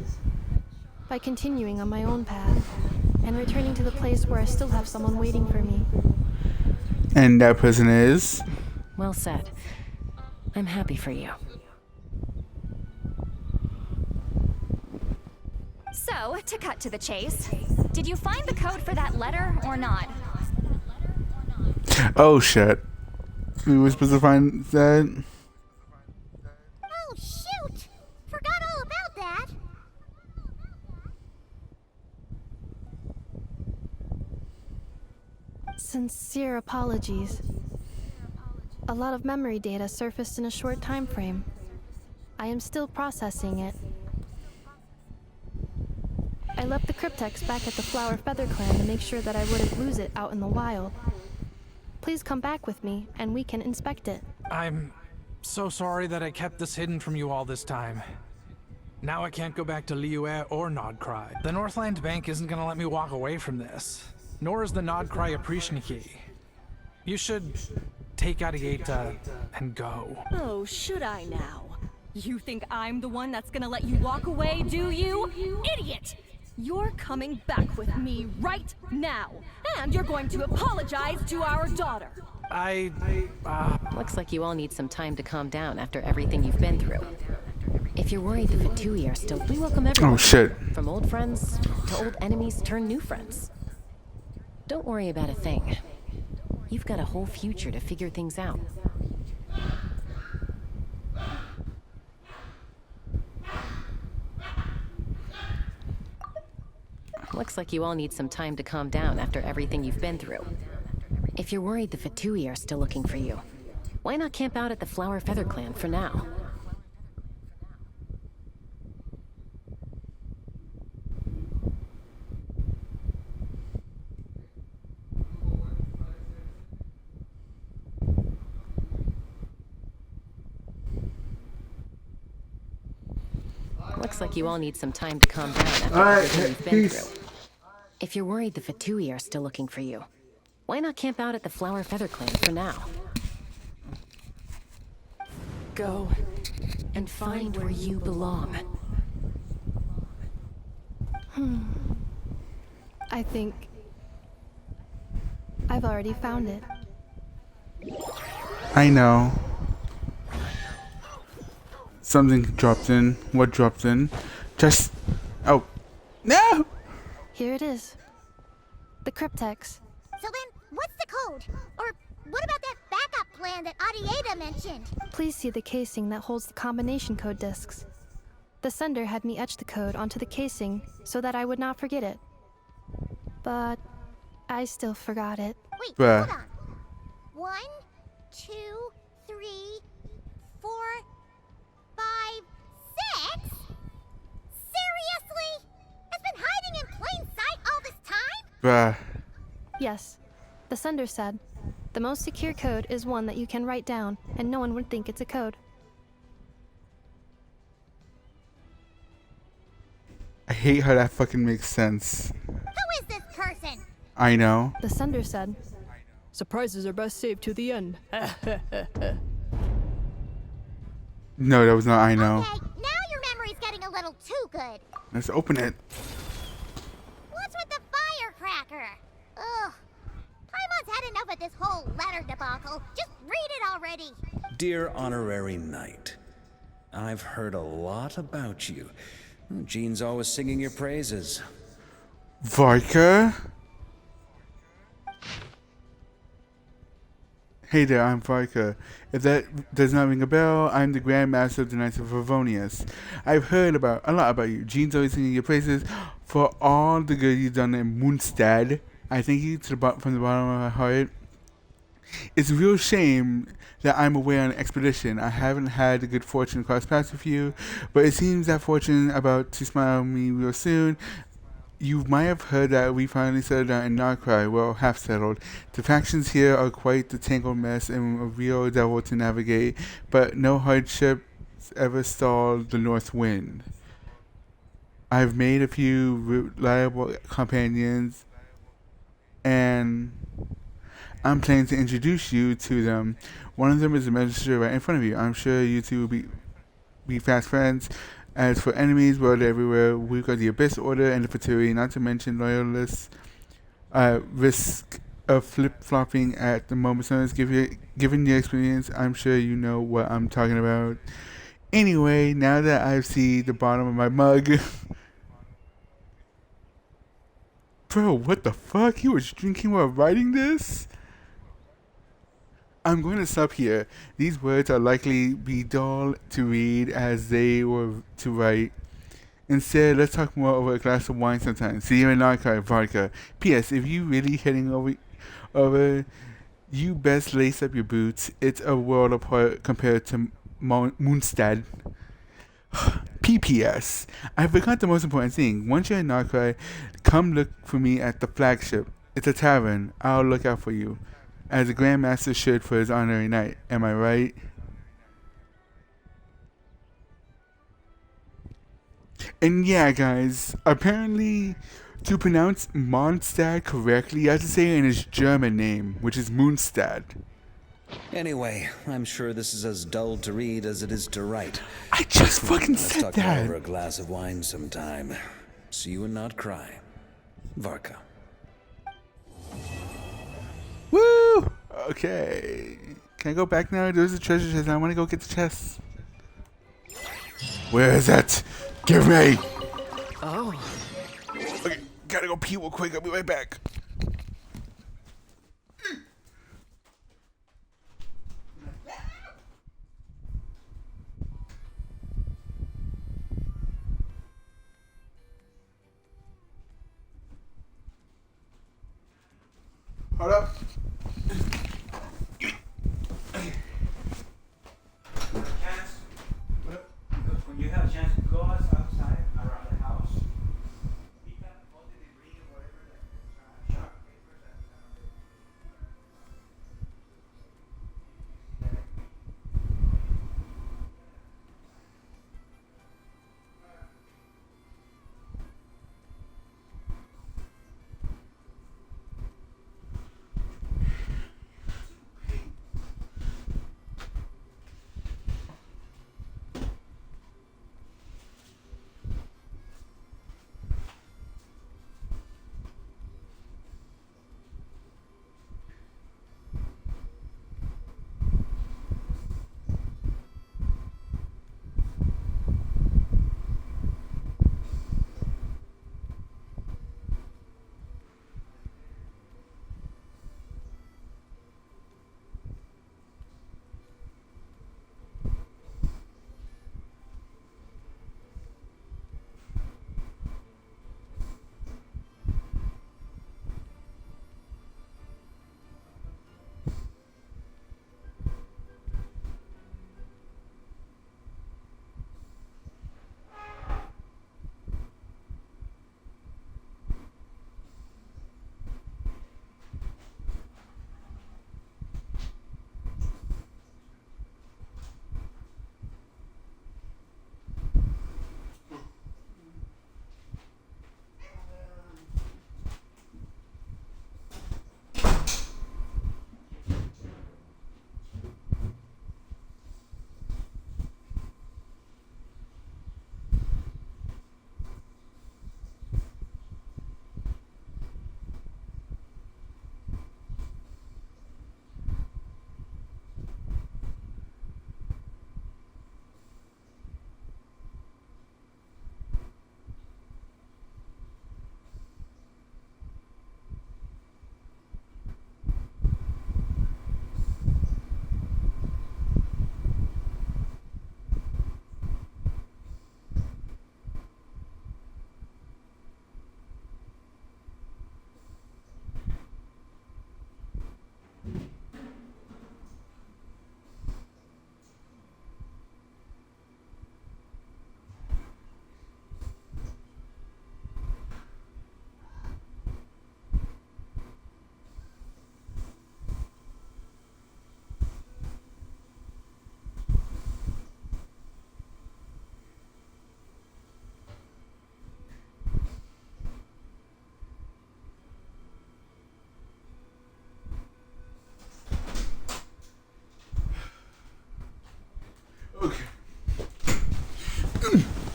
By continuing on my own path, and returning to the place where I still have someone waiting for me. And that person is? Well said. I'm happy for you. So, to cut to the chase, did you find the code for that letter or not? Oh shit. We were supposed to find that? Oh shoot! Forgot all about that. Sincere apologies. A lot of memory data surfaced in a short time frame. I am still processing it. I left the cryptex back at the Flower Feather Clan to make sure that I wouldn't lose it out in the wild. Please come back with me, and we can inspect it. I'm so sorry that I kept this hidden from you all this time. Now I can't go back to Liyue or Nodcry. The Northland Bank isn't gonna let me walk away from this. Nor is the Nodcry Aprishniki. You should take Arieta and go. Oh, should I now? You think I'm the one that's gonna let you walk away, do you? Idiot! You're coming back with me right now, and you're going to apologize to our daughter. Looks like you all need some time to calm down after everything you've been through. If you're worried the Fatui are still, we welcome everyone. Oh shit. From old friends to old enemies turned new friends. Don't worry about a thing. You've got a whole future to figure things out. Looks like you all need some time to calm down after everything you've been through. If you're worried the Fatui are still looking for you, why not camp out at the Flower Feather Clan for now? Looks like you all need some time to calm down after everything you've been through. If you're worried the Fatui are still looking for you, why not camp out at the Flower Feather Clan for now? Go and find where you belong. I think I've already found it. I know. Something dropped in. What dropped in? Just... Oh. No! Here it is. The cryptex. So then, what's the code? Or what about that backup land that Adieta mentioned. Please see the casing that holds the combination code discs. The sender had me etch the code onto the casing so that I would not forget it. But I still forgot it. Wait, Bruh. hold on. 1, 2, 3, 4, 5, 6? Seriously? It's been hiding in plain sight all this time? Bruh. Yes, the sender said, the most secure code is one that you can write down and no one would think it's a code. I hate how that fucking makes sense. Who is this person? I know. The sender said, surprises are best saved to the end. No, that was not I know. Okay, now your memory's getting a little too good. Let's open it. What's with the firecracker? Ugh. Paimon's had enough of this whole letter debacle. Just read it already. Dear Honorary Knight, I've heard a lot about you. Jean's always singing your praises. Varka? Hey there, I'm Varka. If that does not ring a bell, I'm the Grand Master of the Knights of Favonius. I've heard a lot about you. Jean's always singing your praises for all the good you've done in Moonstad. I thank you from the bottom of my heart. It's a real shame that I'm away on an expedition. I haven't had the good fortune to cross paths with you, but it seems that fortune about to smile on me real soon. You might have heard that we finally settled down in Narcry, well, half settled. The factions here are quite the tangled mess and a real devil to navigate, but no hardships ever stalled the north wind. I've made a few reliable companions, and I'm planning to introduce you to them. One of them is a messenger right in front of you. I'm sure you two will be fast friends. As for enemies, well, they're everywhere. We've got the Abyss Order and the Fatui, not to mention loyalists. Risk of flip-flopping at the moment. So given your experience, I'm sure you know what I'm talking about. Anyway, now that I see the bottom of my mug... Bro, what the fuck? You were drinking while writing this? I'm going to stop here. These words are likely be dull to read as they were to write. Instead, let's talk more over a glass of wine sometime. See you in Archive, Vodka. P.S. If you really heading over, you best lace up your boots. It's a world apart compared to Moonstad. P.P.S. I forgot the most important thing. Once you're in Narcry, come look for me at the flagship. It's a tavern. I'll look out for you. As a Grand Master should for his honorary knight. Am I right? And yeah, guys, apparently to pronounce Mondstadt correctly, you have to say it in his German name, which is Moonstad. Anyway, I'm sure this is as dull to read as it is to write. I just fucking Let's said talk that. over a glass of wine sometime. See you and not cry. Varka. Woo! Okay. Can I go back now? There's a treasure chest. I want to go get the chest. Where is it? Give me! Oh. Okay, gotta go pee real quick. I'll be right back. Hold up. When you have a chance, go outside around the house. Pick up all the debris or whatever, like sharp papers and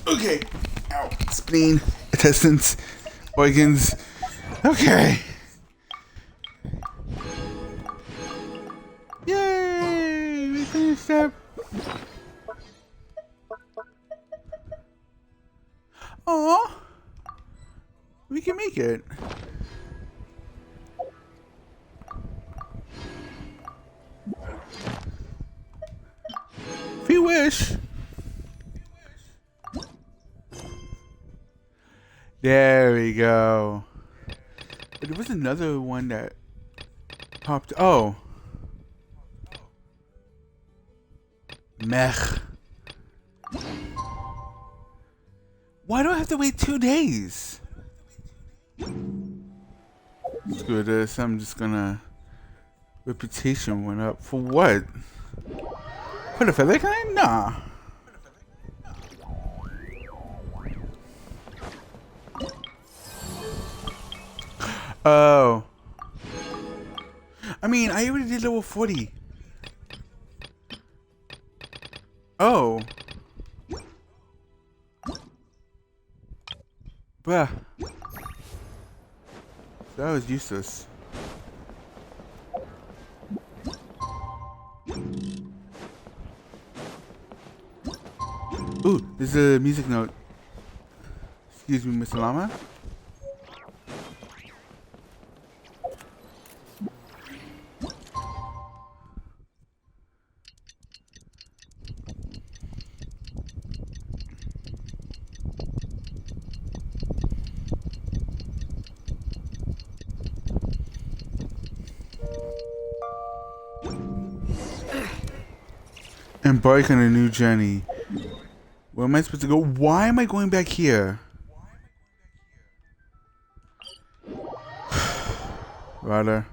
Okay. Ow. Spleen, intestines, organs. Okay. Yay! We finished up. Aw. We can make it. If you wish. There we go. But there was another one that popped. Oh. Mech. Why do I have to wait 2 days? Screw this. I'm just gonna. Reputation went up. For what? For the feather kind? Nah. Oh. I mean, I already did level 40. Oh. Bruh. That was useless. Ooh, there's a music note. Excuse me, Mr. Llama. Embark on a new journey. Where am I supposed to go? Why am I going back here? Rather.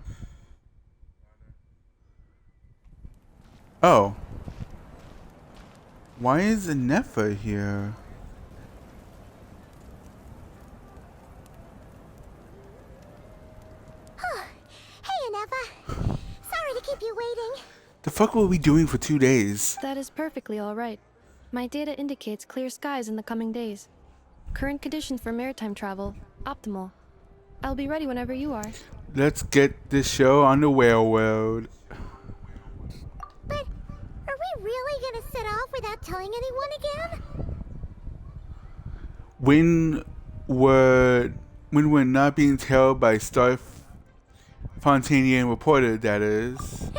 Oh. Why is Nefa here? Hey, Nefa. Sorry to keep you waiting. The fuck were we doing for 2 days? That is perfectly all right. My data indicates clear skies in the coming days. Current conditions for maritime travel, optimal. I'll be ready whenever you are. Let's get this show on the railroad. But are we really gonna set off without telling anyone again? When we're not being told by Star Fontanian reporter, that is.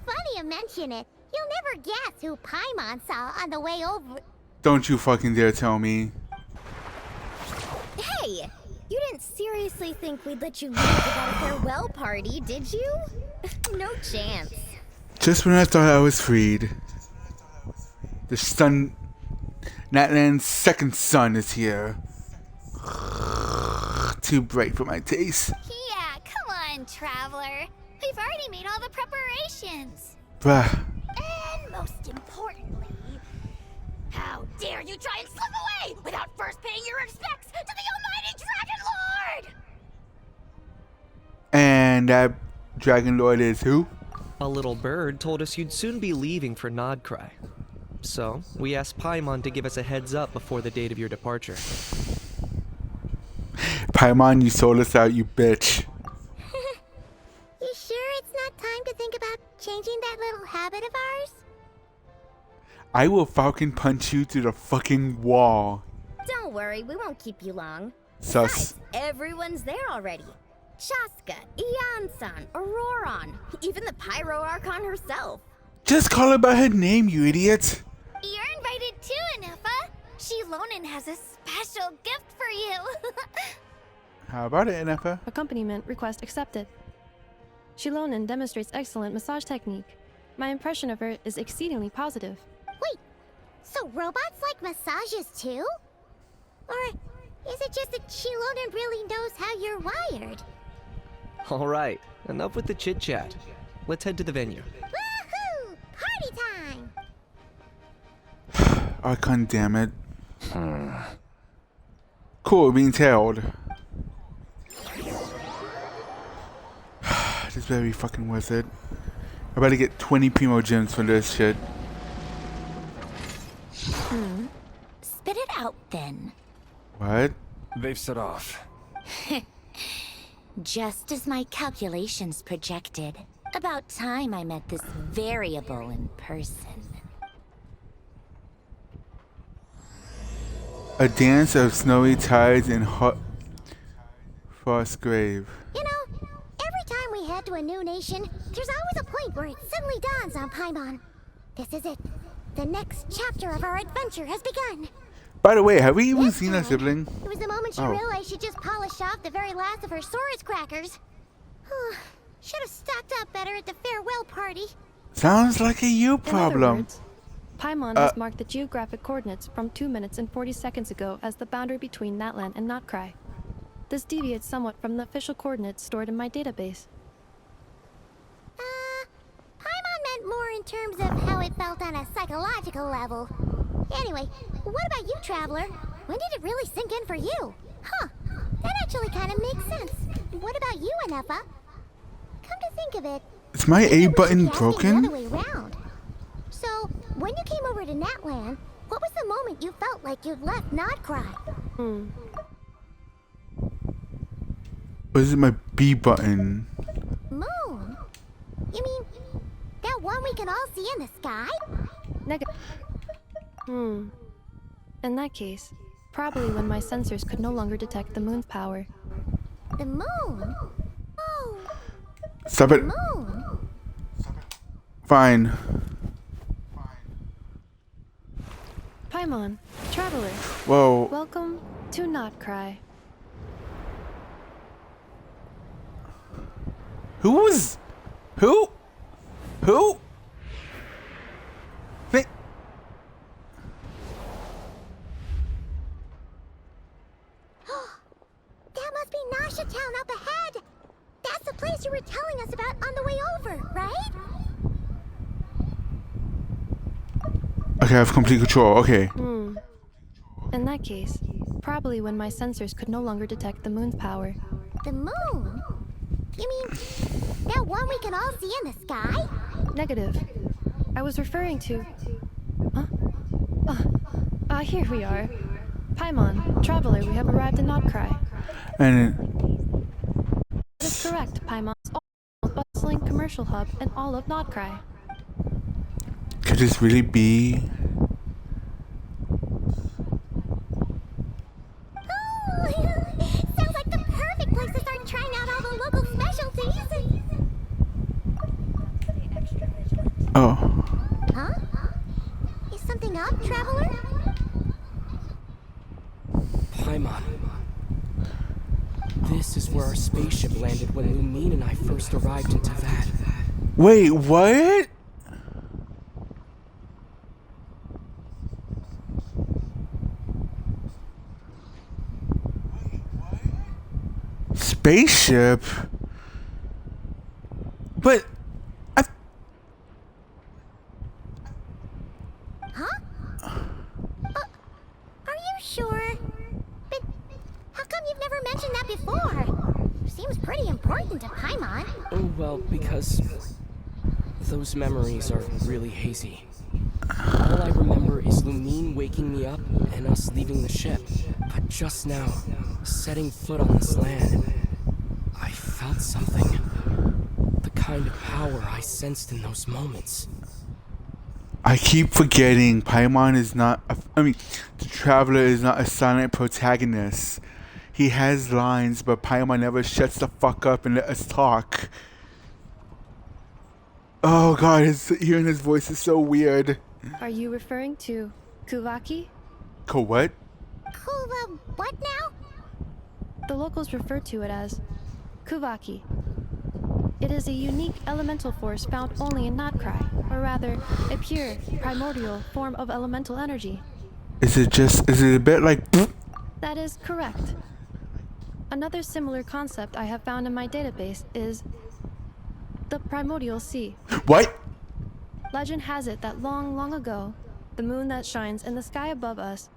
Funny you mention it. You'll never guess who Paimon saw on the way over. Don't you fucking dare tell me. Hey! You didn't seriously think we'd let you leave without a farewell party, did you? No chance. Just when I thought I was freed, the sun, Natlan's second sun is here. Too bright for my taste. Yeah, come on, Traveler. We've already made all the preparations. Bruh. And most importantly, how dare you try and slip away without first paying your respects to the almighty Dragon Lord! And that Dragon Lord is who? A little bird told us you'd soon be leaving for Nodcry. So, we asked Paimon to give us a heads up before the date of your departure. Paimon, you sold us out, you bitch. You sure it's not time to think about changing that little habit of ours? I will falcon punch you through the fucking wall. Don't worry, we won't keep you long. Sus. Besides, everyone's there already. Shaska, Ian-san, Auroron, even the Pyro Archon herself. Just call her by her name, you idiot. You're invited too, Anefa. Shilonen has a special gift for you. How about it, Nefa? Accompaniment request accepted. Shilonen demonstrates excellent massage technique. My impression of her is exceedingly positive. Wait, so robots like massages too? Or is it just that Shilonen really knows how you're wired? Alright, enough with the chit-chat. Let's head to the venue. Woohoo! Party time! Archon, damn it. Cool, being tailed. This better be fucking worth it. I'm about to get 20 Primo Gems for this shit. Spit it out then. What? They've set off. Just as my calculations projected. About time I met this variable in person. A dance of snowy tides in hot frost grave. You know, every time we head to a new nation, there's always a point where it suddenly dawns on Paimon. This is it. The next chapter of our adventure has begun. By the way, have we even seen a sibling? It was the moment she Oh. realized she just polished off the very last of her Saurus crackers. Should have stocked up better at the farewell party. Sounds like a you In other problem. words, Paimon has marked the geographic coordinates from 2 minutes and 40 seconds ago as the boundary between Natlan and Notcry. This deviates somewhat from the official coordinates stored in my database. Paimon meant more in terms of how it felt on a psychological level. Anyway, what about you, Traveler? When did it really sink in for you? Huh, that actually kind of makes sense. What about you, Anefa? Come to think of it, Is my A button the other broken? way round. So, when you came over to Natlan, what was the moment you felt like you'd left Notcry? Or is it my B button? Moon? You mean that one we can all see in the sky? Negative. In that case, probably when my sensors could no longer detect the moon's power. The moon? Oh, Stop it. moon. Fine. Paimon, Traveler. Whoa. Welcome to Notcry. Who? Think. That must be Nasha Town up ahead. That's the place you were telling us about on the way over, right? Okay, I have complete control. Okay. In that case, probably when my sensors could no longer detect the moon's power. The moon? You mean that one we can all see in the sky? Negative. I was referring to... Here we are. Paimon, Traveler, we have arrived in Notcry. And That is correct, Paimon. It's a bustling commercial hub in all of Notcry. could this really be? Sounds like the perfect place to start trying out all the local specialties. Oh. Huh? Is something up, Traveler? Paimon. This is where our spaceship landed when Lumine and I first arrived into that. Wait, what? Spaceship? But Huh? Are you sure? But how come you've never mentioned that before? Seems pretty important to Paimon. Oh, well, because those memories are really hazy. All I remember is Lumine waking me up and us leaving the ship. But just now, setting foot on this land, I felt something. The kind of power I sensed in those moments. I keep forgetting Paimon is not the Traveler is not a silent protagonist. He has lines, but Paimon never shuts the fuck up and let us talk. Oh god, hearing his voice is so weird. Are you referring to Kuvaki? What? What now? The locals refer to it as Kuvaki. It is a unique elemental force found only in Notcry, or rather, a pure, primordial form of elemental energy. Is it a bit like... That is correct. Another similar concept I have found in my database is the primordial sea. What? Legend has it that long, long ago, the moon that shines in the sky above us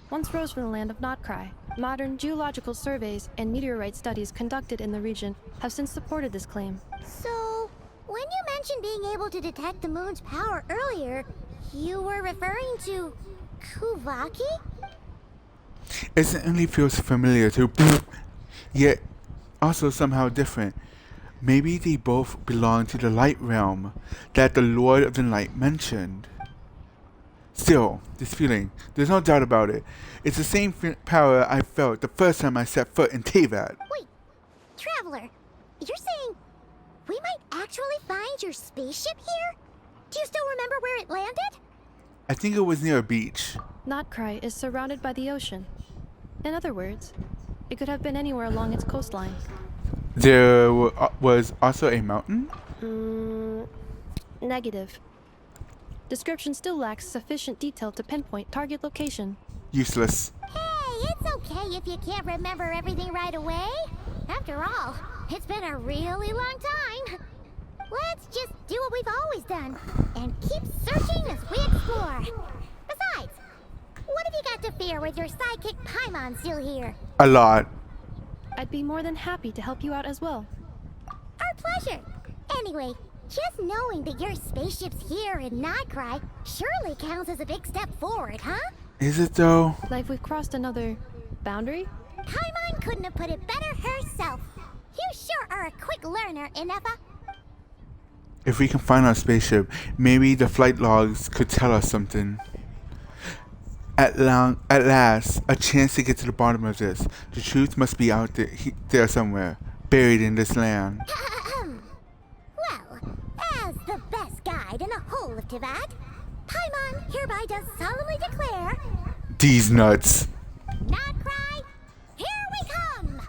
once rose from the land of Notcry. Modern geological surveys and meteorite studies conducted in the region have since supported this claim. So, when you mentioned being able to detect the moon's power earlier, you were referring to Kuvaki? It certainly feels familiar to yet also somehow different. Maybe they both belong to the light realm that the Lord of the Light mentioned. Still, this feeling, there's no doubt about it. It's the same power I felt the first time I set foot in Teyvat. Wait, Traveler, you're saying we might actually find your spaceship here? Do you still remember where it landed? I think it was near a beach. Notcry is surrounded by the ocean. In other words, it could have been anywhere along its coastline. There was also a mountain? Negative. Description still lacks sufficient detail to pinpoint target location. Useless. Hey, it's okay if you can't remember everything right away. After all, it's been a really long time. Let's just do what we've always done and keep searching as we explore. Besides, what have you got to fear with your sidekick Paimon still here? A lot. I'd be more than happy to help you out as well. Our pleasure. Anyway, just knowing that your spaceship's here in Notcry surely counts as a big step forward, huh? Is it though? Like we've crossed another boundary? Paimon couldn't have put it better herself. You sure are a quick learner, Inefa. If we can find our spaceship, maybe the flight logs could tell us something. At last, a chance to get to the bottom of this. The truth must be out there somewhere, buried in this land. Well, as the best guide in the whole of Teyvat, Paimon hereby does solemnly declare... These nuts. Notcry, here we come!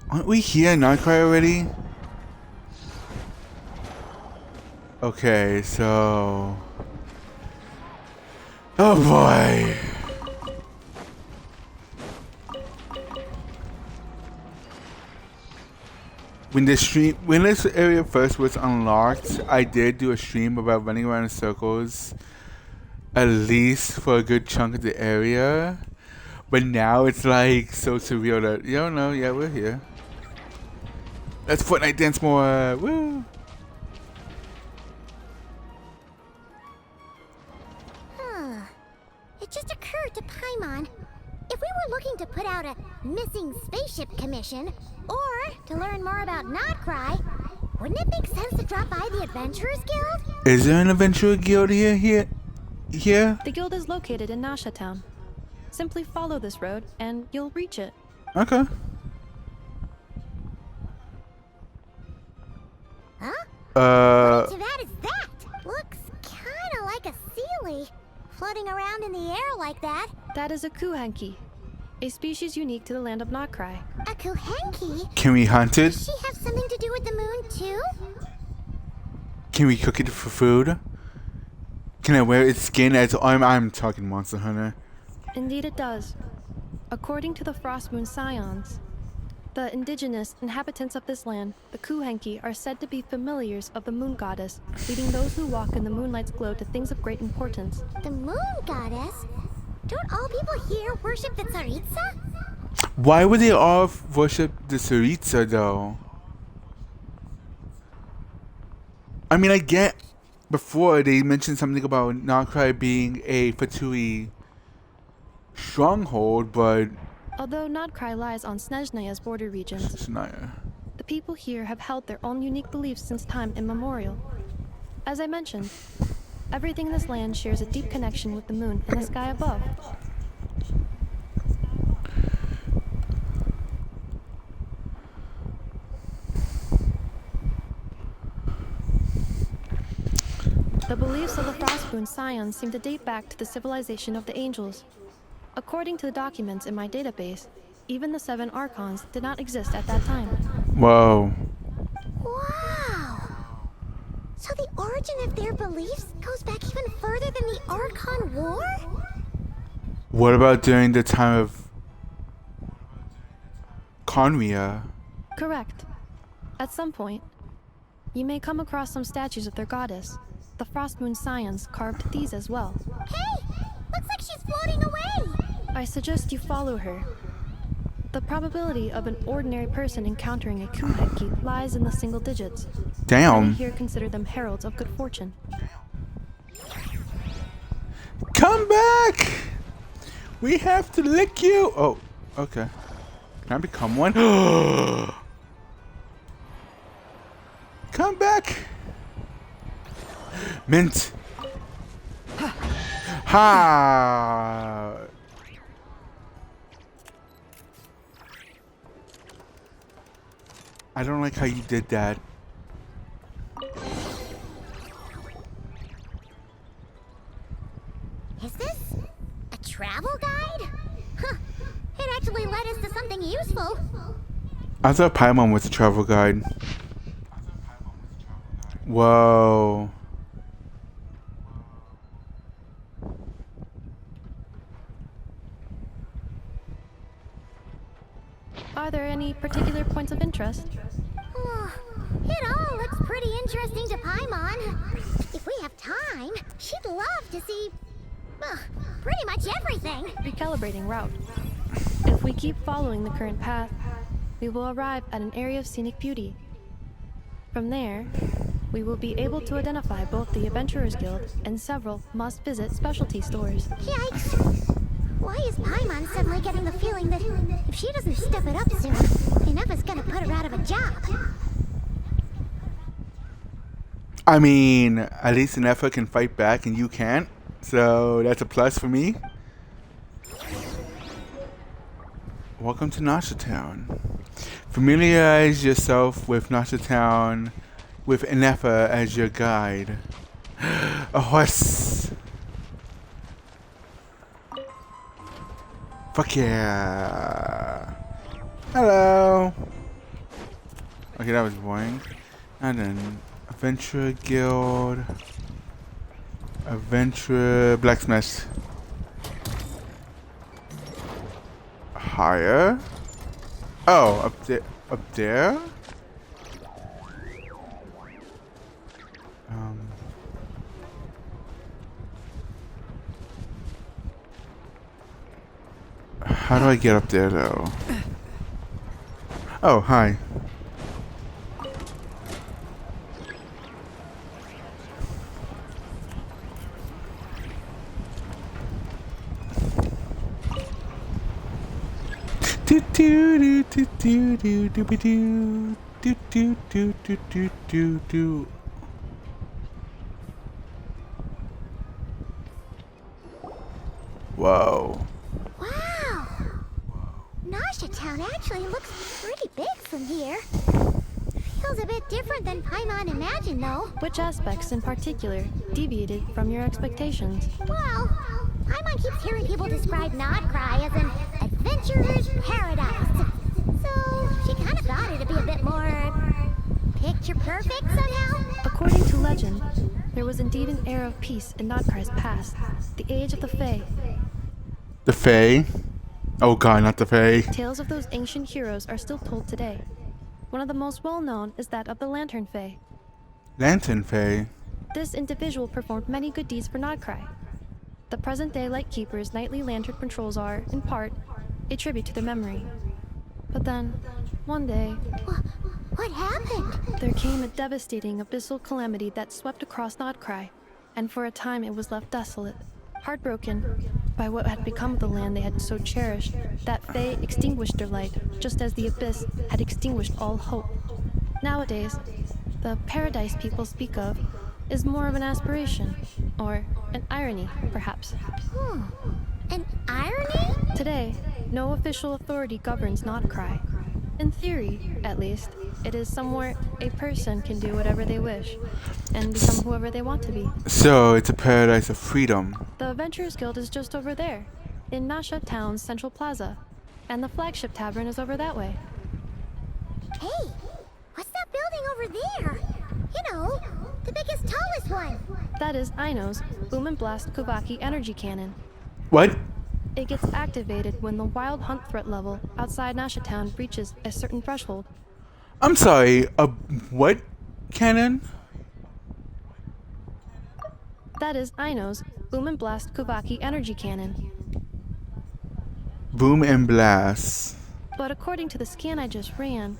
Aren't we here in Notcry already? Okay, so... Oh boy! When this area first was unlocked, I did do a stream about running around in circles, at least for a good chunk of the area. But now it's like so surreal that you don't know. Yeah, we're here. Let's Fortnite dance more. Woo! It just occurred to Paimon, if we were looking to put out a missing spaceship commission, or to learn more about Notcry, wouldn't it make sense to drop by the Adventurers Guild? Is there an Adventurer Guild here? The guild is located in Nasha Town. Simply follow this road, and you'll reach it. Okay. Huh? What Teyvat is that? Looks kinda like a Sealy. Floating around in the air like that. That is a kuhanki, a species unique to the land of Notcry. A kuhanki? Can we hunt it? Does she have something to do with the moon too? Can we cook it for food? Can I wear its skin as I'm talking Monster Hunter. Indeed it does. According to the Frost Moon Scions, the indigenous inhabitants of this land, the kuhanki, are said to be familiars of the moon goddess, leading those who walk in the moonlight's glow to things of great importance. The moon goddess? Don't all people here worship the Tsaritsa? Why would they all worship the Tsaritsa though? I mean, I get before they mentioned something about Notcry being a Fatui stronghold, but... Although Notcry lies on Snezhnaya's border regions, the people here have held their own unique beliefs since time immemorial. As I mentioned, everything in this land shares a deep connection with the moon and the sky above. The beliefs of the Frostmoon Scions seem to date back to the civilization of the angels. According to the documents in my database, even the 7 Archons did not exist at that time. Whoa. Wow! So the origin of their beliefs goes back even further than the Archon War? What about during the time of Conria? Correct. At some point, you may come across some statues of their goddess. The Frostmoon Scions carved these as well. Hey! Looks like she's floating away! I suggest you follow her. The probability of an ordinary person encountering a kuhanki lies in the single digits. Damn. Many here consider them heralds of good fortune. Come back! We have to lick you. Oh, okay. Can I become one? Come back. Mint. Ha. I don't like how you did that. Is this a travel guide? Huh. It actually led us to something useful. I thought Paimon was a travel guide. Whoa. Are there any particular points of interest? Oh, it all looks pretty interesting to Paimon. If we have time, she'd love to see pretty much everything. Recalibrating route. If we keep following the current path, we will arrive at an area of scenic beauty. From there, we will be able to identify both the Adventurers Guild and several must-visit specialty stores. Yikes! Why is Paimon suddenly getting the feeling that if she doesn't step it up soon, Ineppa's gonna put her out of a job? I mean, at least Ineppa can fight back and you can't. So that's a plus for me. Welcome to Nasha Town. Familiarize yourself with Nasha Town with Ineppa as your guide. A horse. Fuck yeah. Hello. Okay, that was boring. And then Adventure Guild. Adventure Blacksmith. Higher? Oh, up there. Up there? How do I get up there though? Oh, hi. Do do do do do do do do do do do do do do do. Whoa. Wow! Nasha Town actually looks pretty big from here. Feels a bit different than Paimon imagined, though. Which aspects in particular deviated from your expectations? Well, Paimon keeps hearing people describe Nodcry as an adventurer's paradise. So she kind of thought it'd be a bit more picture perfect somehow. According to legend, there was indeed an era of peace in Nodcry's past, the age of the Fae. The Fae? Oh god, not the Fae. Tales of those ancient heroes are still told today. One of the most well-known is that of the Lantern Fae. Lantern Fae? This individual performed many good deeds for Nodcry. The present-day Lightkeeper's nightly lantern patrols are, in part, a tribute to their memory. But then, one day... What happened? There came a devastating abyssal calamity that swept across Nodcry, and for a time it was left desolate. Heartbroken by what had become of the land they had so cherished, that Fae extinguished their light, just as the Abyss had extinguished all hope. Nowadays, the paradise people speak of is more of an aspiration, or an irony, perhaps. An irony? Today, no official authority governs Nodcry. In theory, at least, it is somewhere a person can do whatever they wish, and become whoever they want to be. So, it's a paradise of freedom. The Adventurers Guild is just over there, in Nasha Town's Central Plaza, and the flagship tavern is over that way. Hey, what's that building over there? You know, the biggest, tallest one. That is Aino's Boom and Blast Kuvaki energy cannon. What? It gets activated when the wild hunt threat level outside Nasha Town reaches a certain threshold. I'm sorry, a what cannon? That is Aino's Boom and Blast Kuvaki energy cannon. Boom and Blast. But according to the scan I just ran,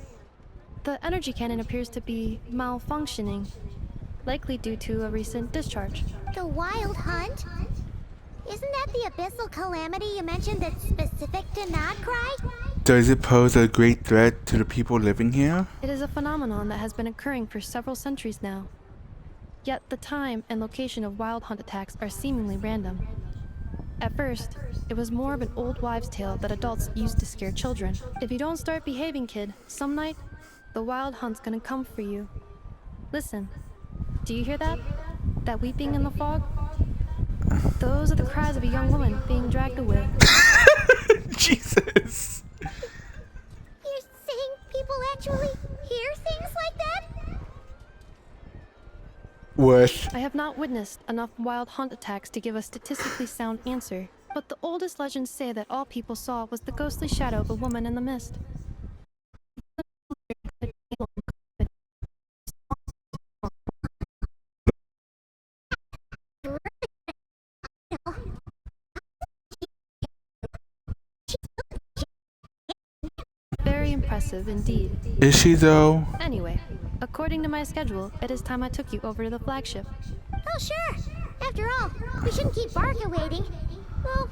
the energy cannon appears to be malfunctioning, likely due to a recent discharge. The wild hunt? Isn't that the abyssal calamity you mentioned that's specific to Nodcry? Does it pose a great threat to the people living here? It is a phenomenon that has been occurring for several centuries now. Yet the time and location of wild hunt attacks are seemingly random. At first, it was more of an old wives' tale that adults used to scare children. If you don't start behaving, kid, some night, the wild hunt's gonna come for you. Listen, do you hear that? That weeping in the fog? Those are the cries of a young woman being dragged away. Jesus. You're saying people actually hear things like that? What? I have not witnessed enough wild hunt attacks to give a statistically sound answer, but the oldest legends say that all people saw was the ghostly shadow of a woman in the mist. Very impressive indeed. Is she though? Anyway, according to my schedule, it is time I took you over to the flagship. Oh, sure. After all, we shouldn't keep Varka waiting. Well,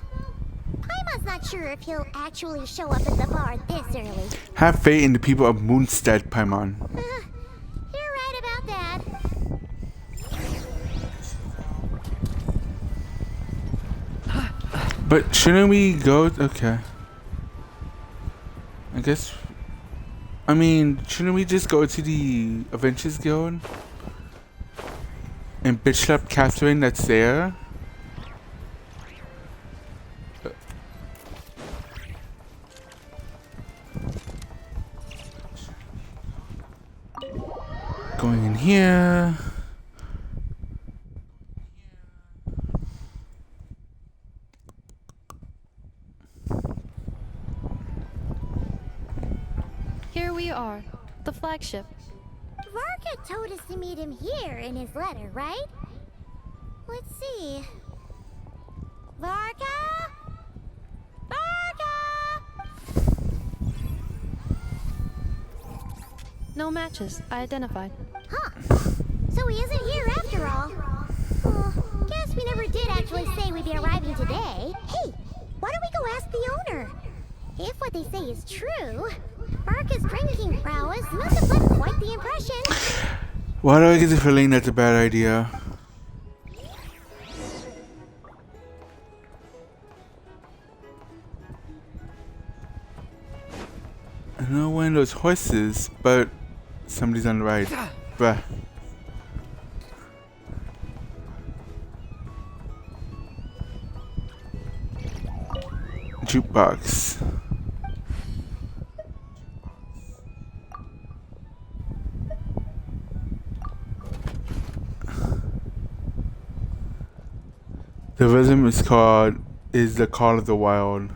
Paimon's not sure if he'll actually show up at the bar this early. Have faith in the people of Moonstead, Paimon. You're right about that. But shouldn't we go? Okay. I guess. I mean, shouldn't we just go to the Adventures Guild and bitch slap Catherine that's there? Going in here. Here we are, the flagship. Varka told us to meet him here in his letter, right? Let's see. Varka? Varka! No matches, I identified. Huh. So he isn't here after all. Well, guess we never did actually say we'd be arriving today. Hey, why don't we go ask the owner? If what they say is true, Varka's drinking prowess must have left quite the impression. Why do I get the feeling that's a bad idea? I know one of those horses, but somebody's on the right. Bruh. Jukebox. The rhythm is the call of the wild.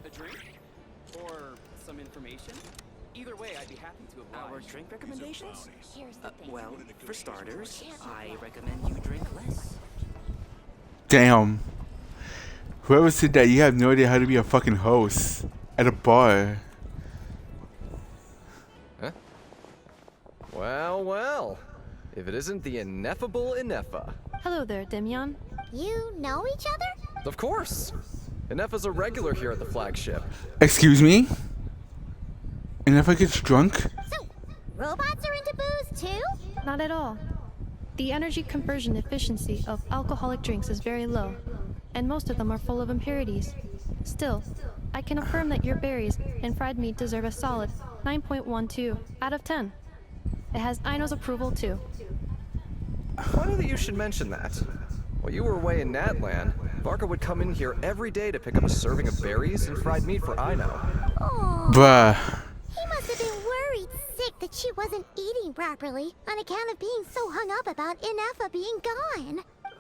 A drink? Or some information? Either way, I'd be happy to oblige. Our drink recommendations? Here's the thing. Well, for starters, I recommend you drink less. Damn. Whoever said that, you have no idea how to be a fucking host at a bar. Huh? Well, well. If it isn't the ineffable Ineffa. Hello there, Demyon. You know each other? Of course. Ineffa's a regular here at the flagship. Excuse me? And if I get drunk? So, robots are into booze too? Not at all. The energy conversion efficiency of alcoholic drinks is very low, and most of them are full of impurities. Still, I can affirm that your berries and fried meat deserve a solid 9.12 out of 10. It has Aino's approval too. Funny that you should mention that. While you were away in Natlan, Varka would come in here every day to pick up a serving of berries and fried meat for Aino. Oh. Bruh. He must have been worried sick that she wasn't eating properly on account of being so hung up about Ineffa being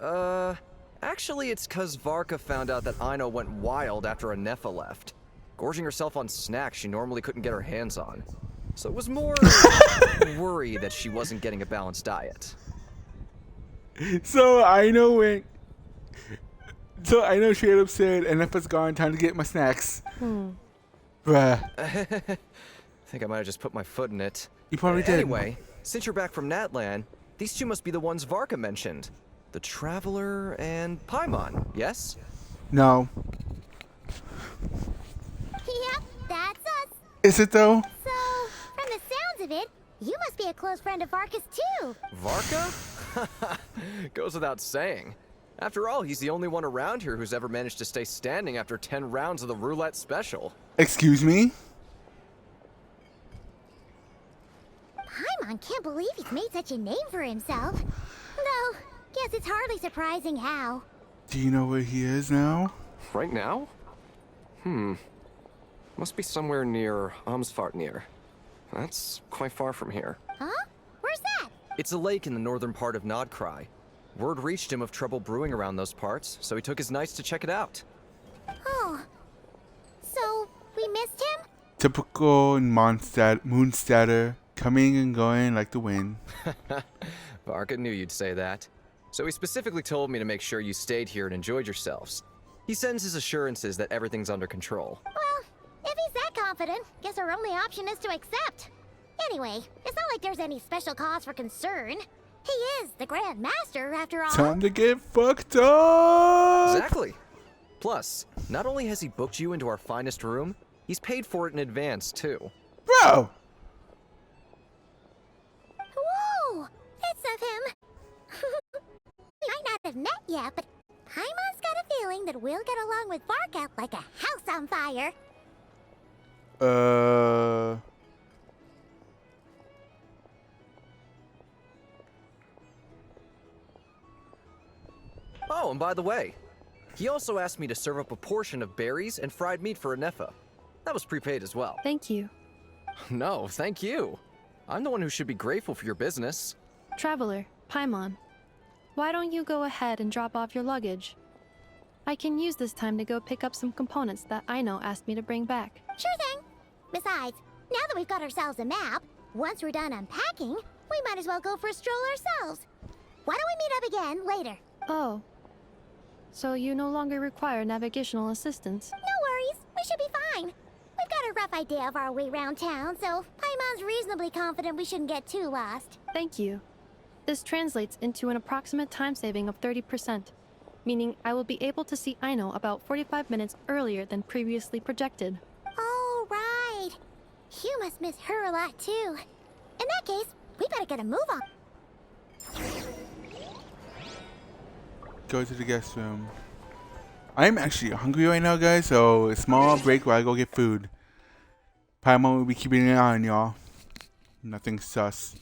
gone. Actually it's 'cause Varka found out that Aino went wild after Ineffa left, gorging herself on snacks she normally couldn't get her hands on. So it was more worry that she wasn't getting a balanced diet. So I know straight up said, and if it's gone, time to get my snacks. Bruh. I think I might have just put my foot in it. You probably did. Anyway, since you're back from Natlan, These two must be the ones Varka mentioned. The Traveler and Paimon, yes? No. Yep, that's us. Is it though? So, from the sounds of it, you must be a close friend of Varka's too. Varka? Goes without saying. After all, he's the only one around here who's ever managed to stay standing after 10 rounds of the roulette special. Excuse me? Paimon can't believe he's made such a name for himself. Though, guess it's hardly surprising how. Do you know where he is now? Right now? Must be somewhere near Amsvartnir. That's quite far from here. Huh? Where's that? It's a lake in the northern part of Nodcry. Word reached him of trouble brewing around those parts, so he took his knights to check it out. Oh. So, we missed him? Typical Moonstatter, coming and going like the wind. Varka knew you'd say that. So he specifically told me to make sure you stayed here and enjoyed yourselves. He sends his assurances that everything's under control. Well, if he's that confident, guess our only option is to accept. Anyway, it's not like there's any special cause for concern. He is the Grand Master, after all. Time to get fucked up! Exactly. Plus, not only has he booked you into our finest room, he's paid for it in advance, too. Bro! Whoa! It's of him. We might not have met yet, but Paimon's got a feeling that we'll get along with Varka like a house on fire. Oh, and by the way, he also asked me to serve up a portion of berries and fried meat for Anefa. That was prepaid as well. Thank you. No, thank you. I'm the one who should be grateful for your business. Traveler, Paimon, why don't you go ahead and drop off your luggage? I can use this time to go pick up some components that Aino asked me to bring back. Sure thing. Besides, now that we've got ourselves a map, once we're done unpacking, we might as well go for a stroll ourselves. Why don't we meet up again later? Oh. So you no longer require navigational assistance? No worries. We should be fine. We've got a rough idea of our way around town, so Paimon's reasonably confident we shouldn't get too lost. Thank you. This translates into an approximate time saving of 30%, meaning I will be able to see Aino about 45 minutes earlier than previously projected. Oh, right. You must miss her a lot, too. In that case, we better get a move on. Go to the guest room. I'm actually hungry right now, guys, so a small break while I go get food. Paimon will be keeping an eye on y'all. Nothing sus.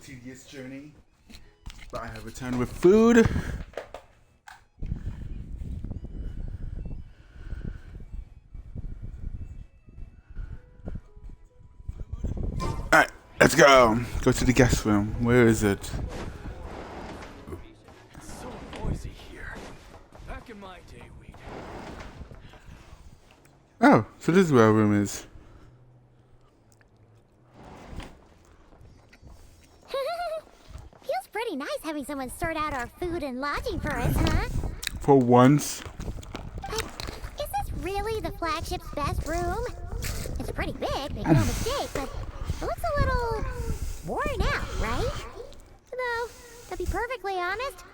tedious journey. But I have returned with food. Alright, let's go. Go to the guest room. Where is it? It's so noisy here. Back in my day, we'd... Oh, so this is where our room is. Feels pretty nice having someone sort out our food and lodging for us, huh? For once. But is this really the flagship's best room? It's pretty big, make no mistake, but it looks a little worn out, right? Though, to be perfectly honest,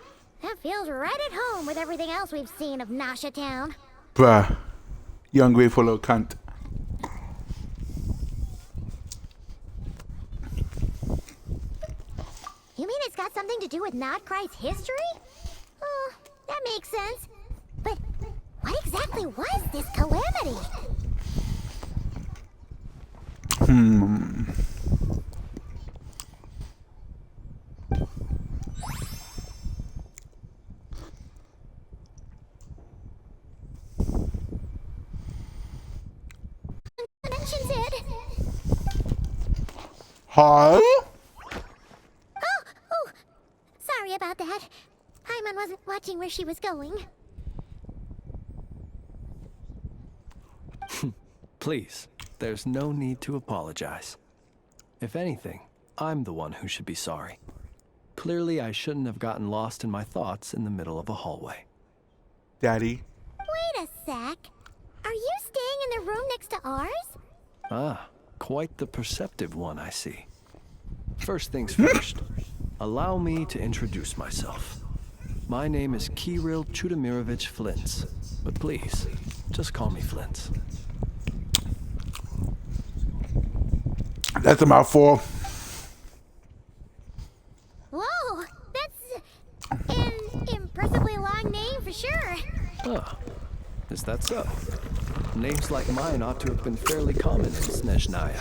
that feels right at home with everything else we've seen of Nasha Town. Bruh. You ungrateful little cunt. You mean it's got something to do with Nodcry's history? Oh, that makes sense. But what exactly was this calamity? Mentions it. Hi? Oh, sorry about that. Paimon wasn't watching where she was going. Please, there's no need to apologize. If anything, I'm the one who should be sorry. Clearly, I shouldn't have gotten lost in my thoughts in the middle of a hallway. Daddy? Wait a sec. Are you staying in the room next to ours? Ah, quite the perceptive one, I see. First things first, allow me to introduce myself. My name is Kirill Chudamirovich Flintz, but please, just call me Flintz. That's a mouthful. Whoa, that's an impressively long name for sure. Ah, is that so? Names like mine ought to have been fairly common in Snezhnaya,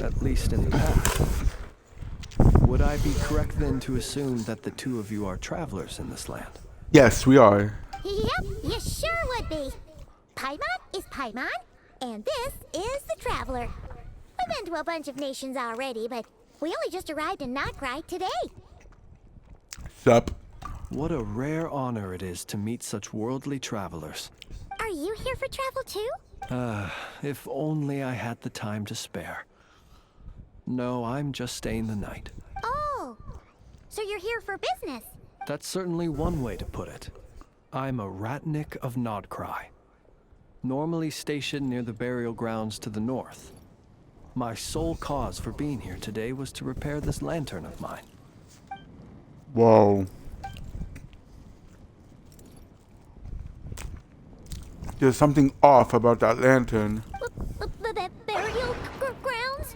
at least in the past. Would I be correct then to assume that the two of you are travelers in this land? Yes, we are. Yep, you sure would be. Paimon is Paimon, and this is the Traveler. We've been to a bunch of nations already, but we only just arrived in Nodcry today. Sup? What a rare honor it is to meet such worldly travelers. Are you here for travel too? If only I had the time to spare. No, I'm just staying the night. Oh, so you're here for business? That's certainly one way to put it. I'm a Ratnik of Nodcry, normally stationed near the burial grounds to the north. My sole cause for being here today was to repair this lantern of mine. Whoa. There's something off about that lantern. Burial grounds?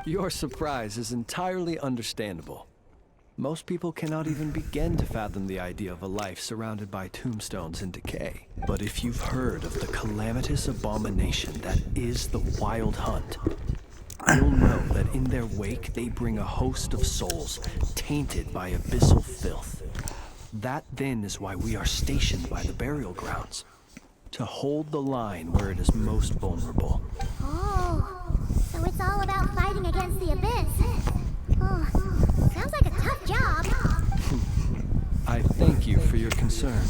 Your surprise is entirely understandable. Most people cannot even begin to fathom the idea of a life surrounded by tombstones and decay. But if you've heard of the calamitous abomination that is the Wild Hunt, you'll know that in their wake they bring a host of souls tainted by abyssal filth. That then is why we are stationed by the burial grounds, to hold the line where it is most vulnerable. Oh, so it's all about fighting against the abyss. Oh, sounds like a tough job. I thank you for your concern,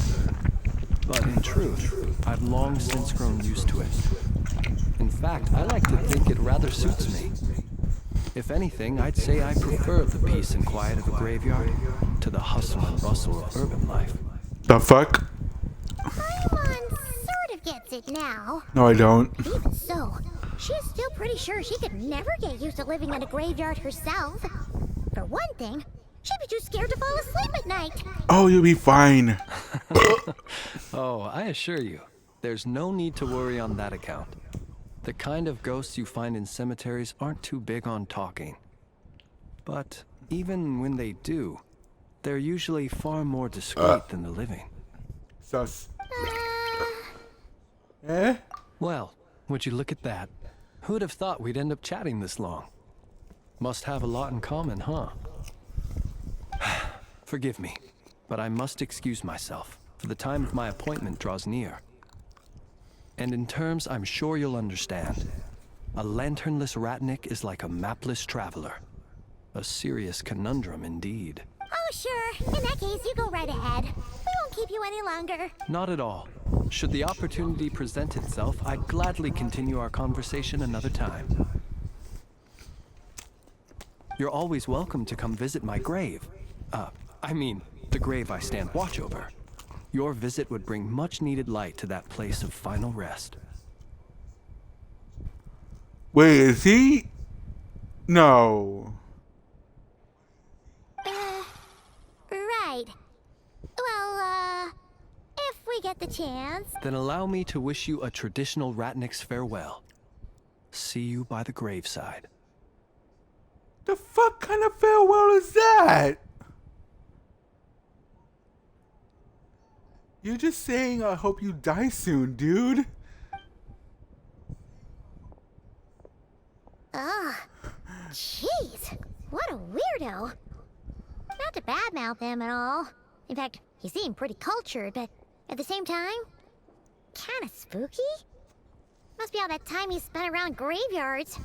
but in truth, I've long since grown used to it. In fact, I like to think it rather suits me. If anything, I'd say I prefer the peace and quiet of a graveyard to the hustle and bustle of urban life. The fuck? Paimon sort of gets it now. No, I don't. Even so, she's still pretty sure she could never get used to living in a graveyard herself. For one thing, she'd be too scared to fall asleep at night. Oh, you'll be fine. Oh, I assure you, there's no need to worry on that account. The kind of ghosts you find in cemeteries aren't too big on talking. But even when they do, they're usually far more discreet than the living. Sus. Eh? Well, would you look at that? Who'd have thought we'd end up chatting this long? Must have a lot in common, huh? Forgive me, but I must excuse myself, for the time of my appointment draws near. And in terms I'm sure you'll understand, a lanternless Ratnik is like a mapless traveler. A serious conundrum indeed. Oh, sure. In that case, you go right ahead. We won't keep you any longer. Not at all. Should the opportunity present itself, I'd gladly continue our conversation another time. You're always welcome to come visit my grave. I mean, the grave I stand watch over. Your visit would bring much needed light to that place of final rest. Wait, is he? No. Right. Well, if we get the chance. Then allow me to wish you a traditional Ratnik's farewell. See you by the graveside. The fuck kind of farewell is that? You're just saying I hope you die soon, dude. Ugh. Jeez. What a weirdo. Not to badmouth him at all. In fact, he seemed pretty cultured, but at the same time, kinda spooky? Must be all that time he spent around graveyards.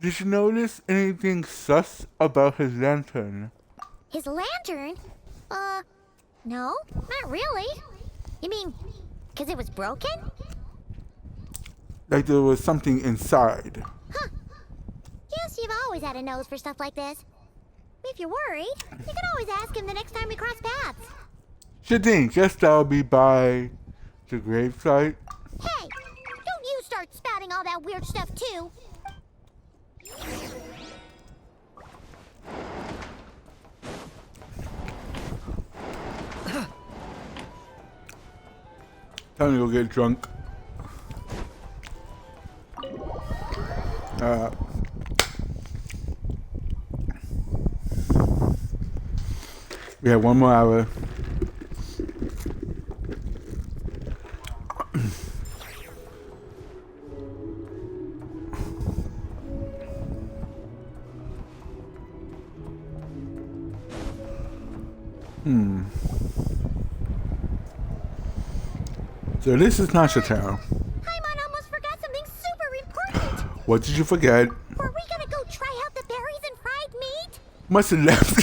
Did you notice anything sus about his lantern? His lantern? No, not really. You mean, 'cause it was broken? Like there was something inside. Huh. Guess you've always had a nose for stuff like this. If you're worried, you can always ask him the next time we cross paths. Sure thing, guess that'll be by the gravesite. Hey, don't you start spouting all that weird stuff too. Time to go get drunk. We have 1 more hour. So this is Nasha Town. Paimon almost forgot something super important. What did you forget? Were we gonna go try out the berries and fried meat? Must have left.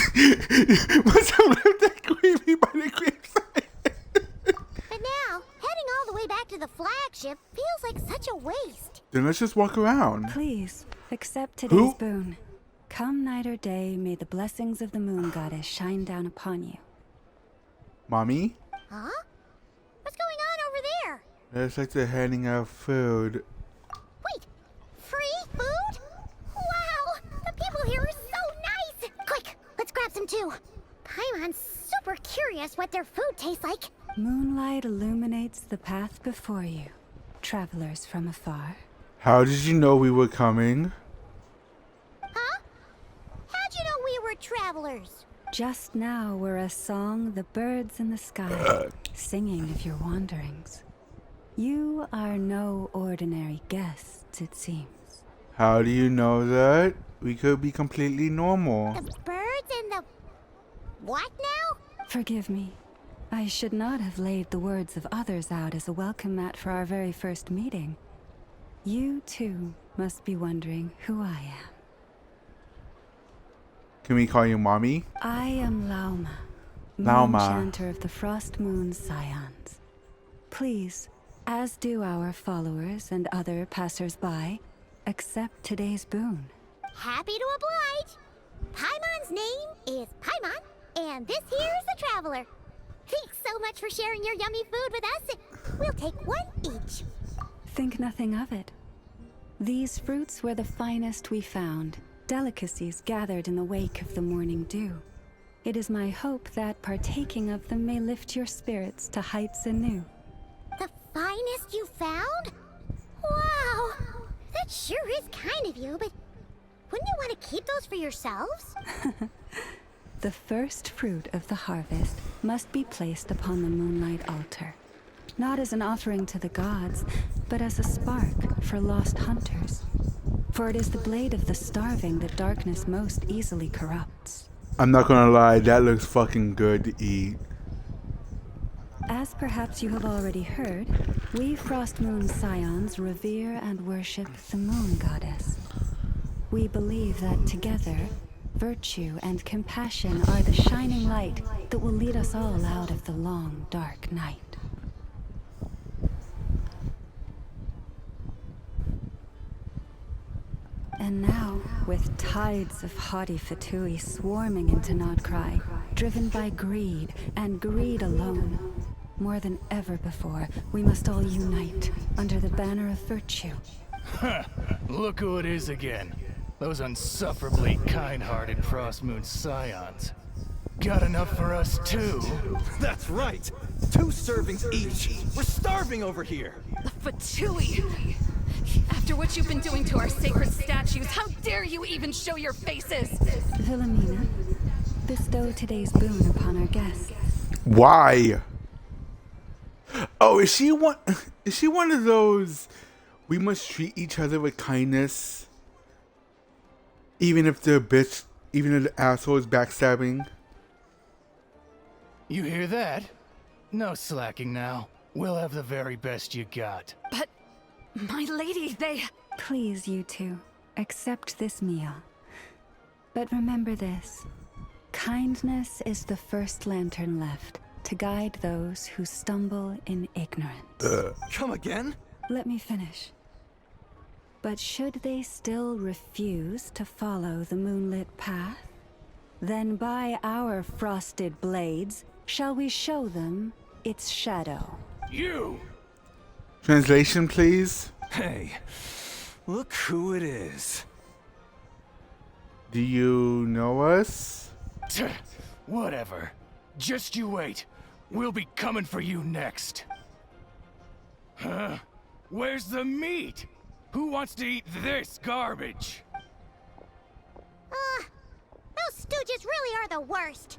Must have left that creepy by the gravesite. But now, heading all the way back to the flagship feels like such a waste. Then let's just walk around. Please, accept today's boon. Come night or day, may the blessings of the moon goddess shine down upon you. Mommy? Huh? What's going on over there? It's like they're handing out food. Wait, free food? Wow, the people here are so nice. Quick, let's grab some too. Paimon's super curious what their food tastes like. Moonlight illuminates the path before you, travelers from afar. How did you know we were coming? Huh? How'd you know we were travelers? Just now were a song the birds in the sky, singing of your wanderings. You are no ordinary guests, it seems. How do you know that? We could be completely normal. The birds and the... what now? Forgive me. I should not have laid the words of others out as a welcome mat for our very first meeting. You, too, must be wondering who I am. Can we call you Mommy? I am Lauma, Lauma. Moon-chanter of the Frost Moon Scions. Please, as do our followers and other passers-by, accept today's boon. Happy to oblige. Paimon's name is Paimon, and this here is the traveler. Thanks so much for sharing your yummy food with us. We'll take one each. Think nothing of it. These fruits were the finest we found, delicacies gathered in the wake of the morning dew. It is my hope that partaking of them may lift your spirits to heights anew. The finest you found? Wow, that sure is kind of you, but wouldn't you want to keep those for yourselves? The first fruit of the harvest must be placed upon the moonlight altar. Not as an offering to the gods, but as a spark for lost hunters. For it is the blade of the starving that darkness most easily corrupts. I'm not gonna lie, that looks fucking good to eat. As perhaps you have already heard, we Frost Moon Scions revere and worship the Moon Goddess. We believe that together, virtue and compassion are the shining light that will lead us all out of the long, dark night. And now, with tides of haughty Fatui swarming into Nodcry, driven by greed, and greed alone, more than ever before, we must all unite under the banner of virtue. Look who it is again. Those unsufferably kind-hearted Frost Moon Scions. Got enough for us too? That's right! 2 servings each! We're starving over here! The Fatui! After what you've been doing to our sacred statues, how dare you even show your faces? Wilhelmina, bestow today's boon upon our guests. Why? Oh, is she one of those we must treat each other with kindness? Even if the asshole is backstabbing? You hear that? No slacking now. We'll have the very best you got. But, my lady, they... Please, you two, accept this meal. But remember this. Kindness is the first lantern left to guide those who stumble in ignorance. Come again? Let me finish. But should they still refuse to follow the moonlit path, then by our frosted blades shall we show them its shadow. You! Translation, please. Hey, look who it is. Do you know us? Whatever. Just you wait. We'll be coming for you next. Huh? Where's the meat? Who wants to eat this garbage? Those stooges really are the worst.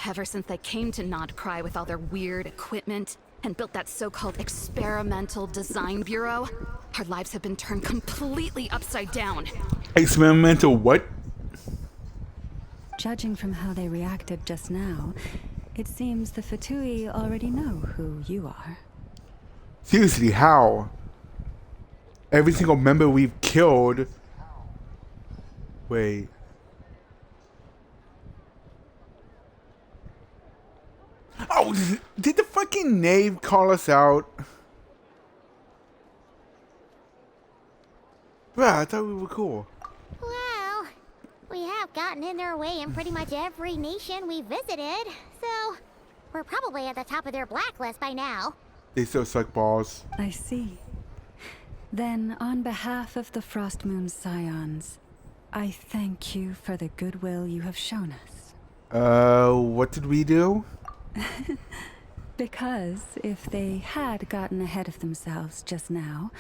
Ever since they came to Nodcry with all their weird equipment and built that so-called experimental design bureau, our lives have been turned completely upside down. Experimental what? Judging from how they reacted just now, it seems the Fatui already know who you are. Seriously, how? Every single member we've killed. Wait. Oh, did the fucking knave call us out? Bruh, I thought we were cool. Well, we have gotten in their way in pretty much every nation we visited, so we're probably at the top of their blacklist by now. They still suck balls. I see. Then, on behalf of the Frost Moon Scions, I thank you for the goodwill you have shown us. What did we do? Because if they had gotten ahead of themselves just now,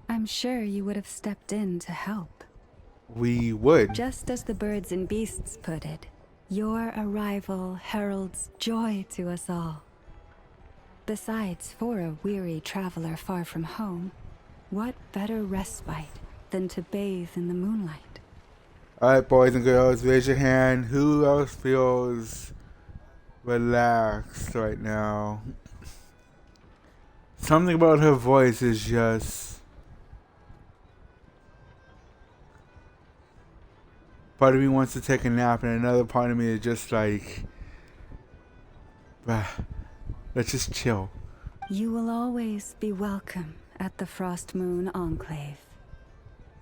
I'm sure you would have stepped in to help. We would. Just as the birds and beasts put it, your arrival heralds joy to us all. Besides, for a weary traveler far from home, what better respite than to bathe in the moonlight? Alright, boys and girls, raise your hand. Who else feels relaxed right now? Something about her voice is just... Part of me wants to take a nap, and another part of me is just like... let's just chill. You will always be welcome at the Frost Moon Enclave.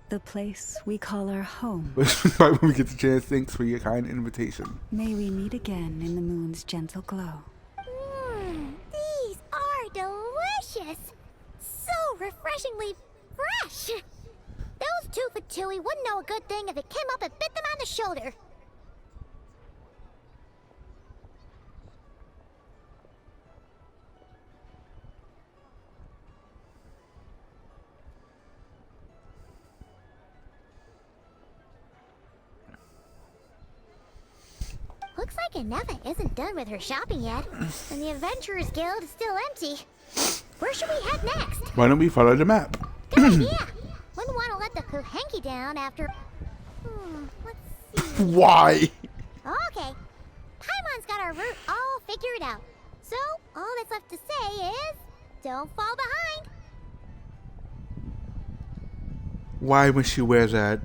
The place we call our home. Right when we get the chance, thanks for your kind invitation. May we meet again in the moon's gentle glow. These are delicious! So refreshingly fresh! Those two Fatui wouldn't know a good thing if it came up and bit them on the shoulder. Looks like Aneva isn't done with her shopping yet, and the Adventurers Guild is still empty. Where should we head next? Why don't we follow the map? Good idea. Wouldn't want to let the Kuhenki down after... let's see. Why? Okay. Paimon's got our route all figured out. So, all that's left to say is... don't fall behind. Why would she wear that?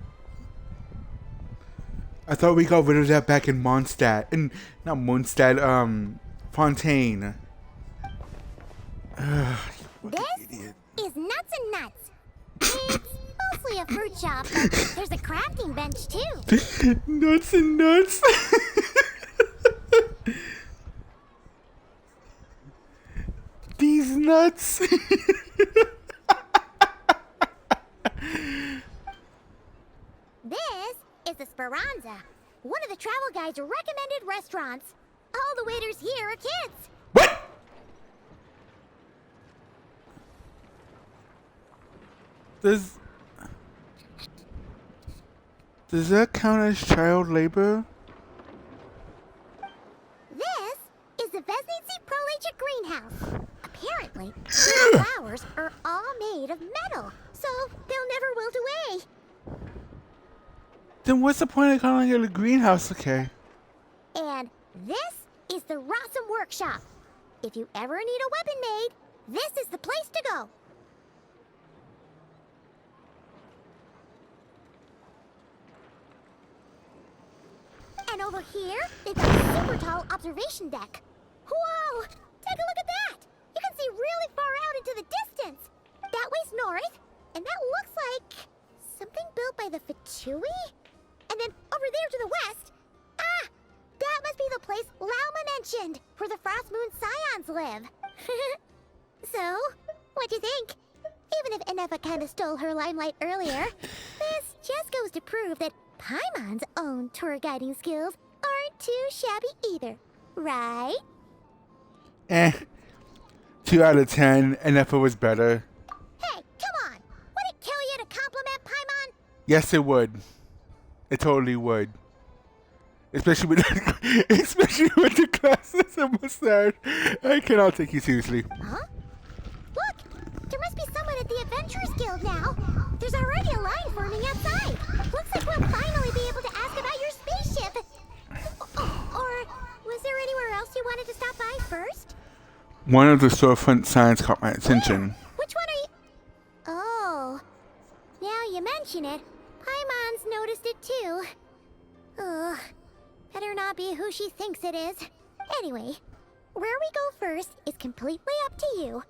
I thought we got rid of that back in Mondstadt. And not Mondstadt, Fontaine. This is Nuts and Nuts. It's mostly a fruit shop, but there's a crafting bench too. Nuts and Nuts. These nuts. This is the Speranza, one of the travel guide's recommended restaurants. All the waiters here are kids. What? Does that count as child labor? This is the Vesnitsi Prolegia greenhouse. Apparently, the flowers are all made of metal, so they'll never wilt away. Then what's the point of calling it a greenhouse? Okay. And this is the Rossum Workshop. If you ever need a weapon made, this is the place to go. And over here, they've got a super tall observation deck. Whoa! Take a look at that! You can see really far out into the distance. That way's north, and that looks like something built by the Fatui? And then over there to the west, that must be the place Lauma mentioned, where the Frost Moon Scions live. So, what'd you think? Even if Enefa kinda stole her limelight earlier, this just goes to prove that Paimon's own tour guiding skills aren't too shabby either, right? 2 out of 10, Enefa was better. Hey, come on! Would it kill you to compliment Paimon? Yes, it would. It totally would. Especially with the glasses and mustache. I cannot take you seriously. Huh? Look! There must be someone at the Adventurers Guild now. There's already a line forming outside. Looks like we'll finally be able to ask about your spaceship. Or was there anywhere else you wanted to stop by first? One of the storefront signs caught my attention. Which one are you... Oh. Now you mention it, Paimon's noticed it too. Ugh. Better not be who she thinks it is. Anyway, where we go first is completely up to you.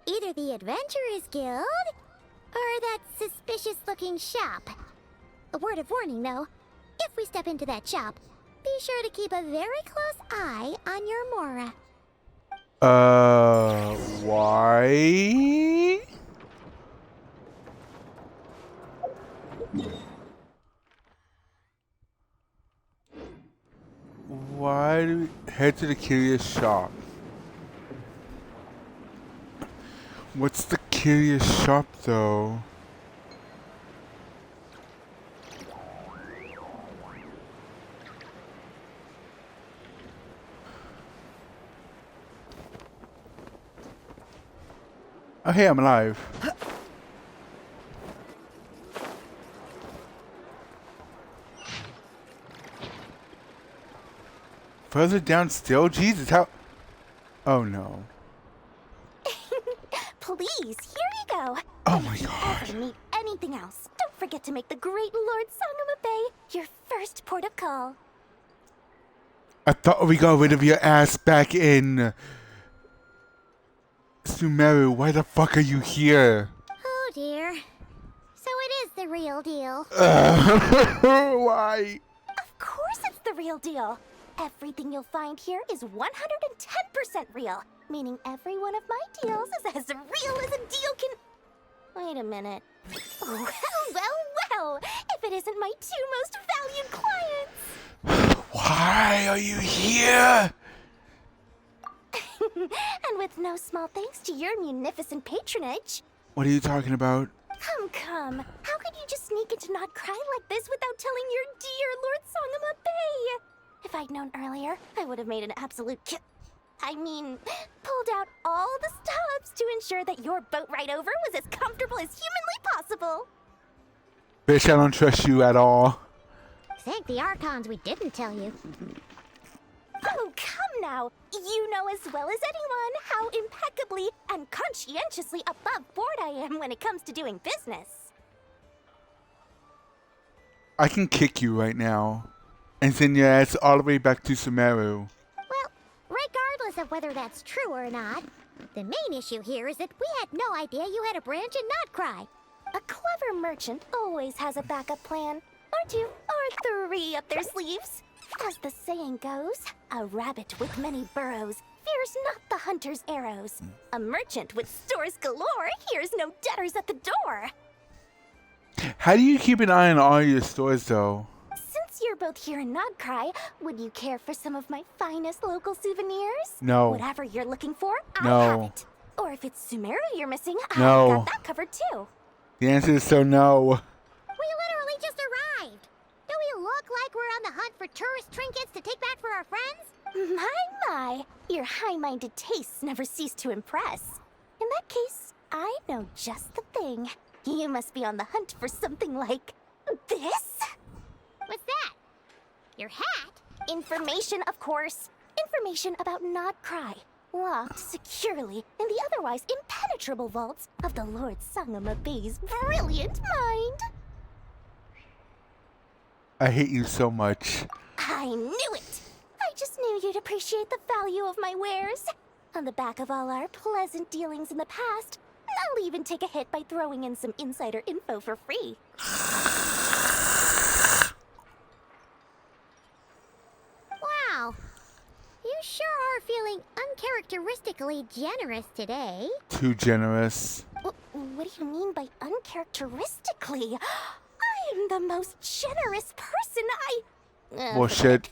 Either the Adventurers Guild, or that suspicious-looking shop. A word of warning, though. If we step into that shop, be sure to keep a very close eye on your Mora. Why? Why do we head to the curious shop? What's the curious shop, though? Oh, hey, I'm alive. Further down still? Jesus, how... Oh, no. Please, here you go. Oh my god. If you ever need anything else, don't forget to make the great Lord Sangama Bay your first port of call. I thought we got rid of your ass back in... Sumeru, why the fuck are you here? Oh dear. So it is the real deal. Why? Of course it's the real deal. Everything you'll find here is 110% real, meaning every one of my deals is as real as a deal can... Wait a minute. Well, if it isn't my 2 most valued clients. Why are you here? And with no small thanks to your munificent patronage. What are you talking about? Come. How could you just sneak into Not Cry like this without telling your dear Lord Sangama Bay? If I'd known earlier, I would have made an absolute pulled out all the stops to ensure that your boat ride over was as comfortable as humanly possible. Bitch, I don't trust you at all. Thank the Archons we didn't tell you. Oh, come now. You know as well as anyone how impeccably and conscientiously above board I am when it comes to doing business. I can kick you right now and send your ass all the way back to Sumeru. Well, regardless of whether that's true or not, the main issue here is that we had no idea you had a branch in Nodcry. A clever merchant always has a backup plan, or two, or three up their sleeves. As the saying goes, a rabbit with many burrows fears not the hunter's arrows. A merchant with stores galore hears no debtors at the door. How do you keep an eye on all your stores, though? Since you're both here in Nodcry, would you care for some of my finest local souvenirs? No. Whatever you're looking for, I No. have it. Or if it's Sumeru you're missing, No. I've got that covered too. The answer is so no. We literally just arrived. Do we look like we're on the hunt for tourist trinkets to take back for our friends? My. Your high-minded tastes never cease to impress. In that case, I know just the thing. You must be on the hunt for something like this? What's that? Your hat? Information, of course. Information about Nodcry. Locked securely in the otherwise impenetrable vaults of the Lord Sangama Bay's brilliant mind. I hate you so much. I knew it! I just knew you'd appreciate the value of my wares. On the back of all our pleasant dealings in the past, I'll even take a hit by throwing in some insider info for free. Wow. You sure are feeling uncharacteristically generous today. Too generous. What do you mean by uncharacteristically? I am the most generous person Bullshit.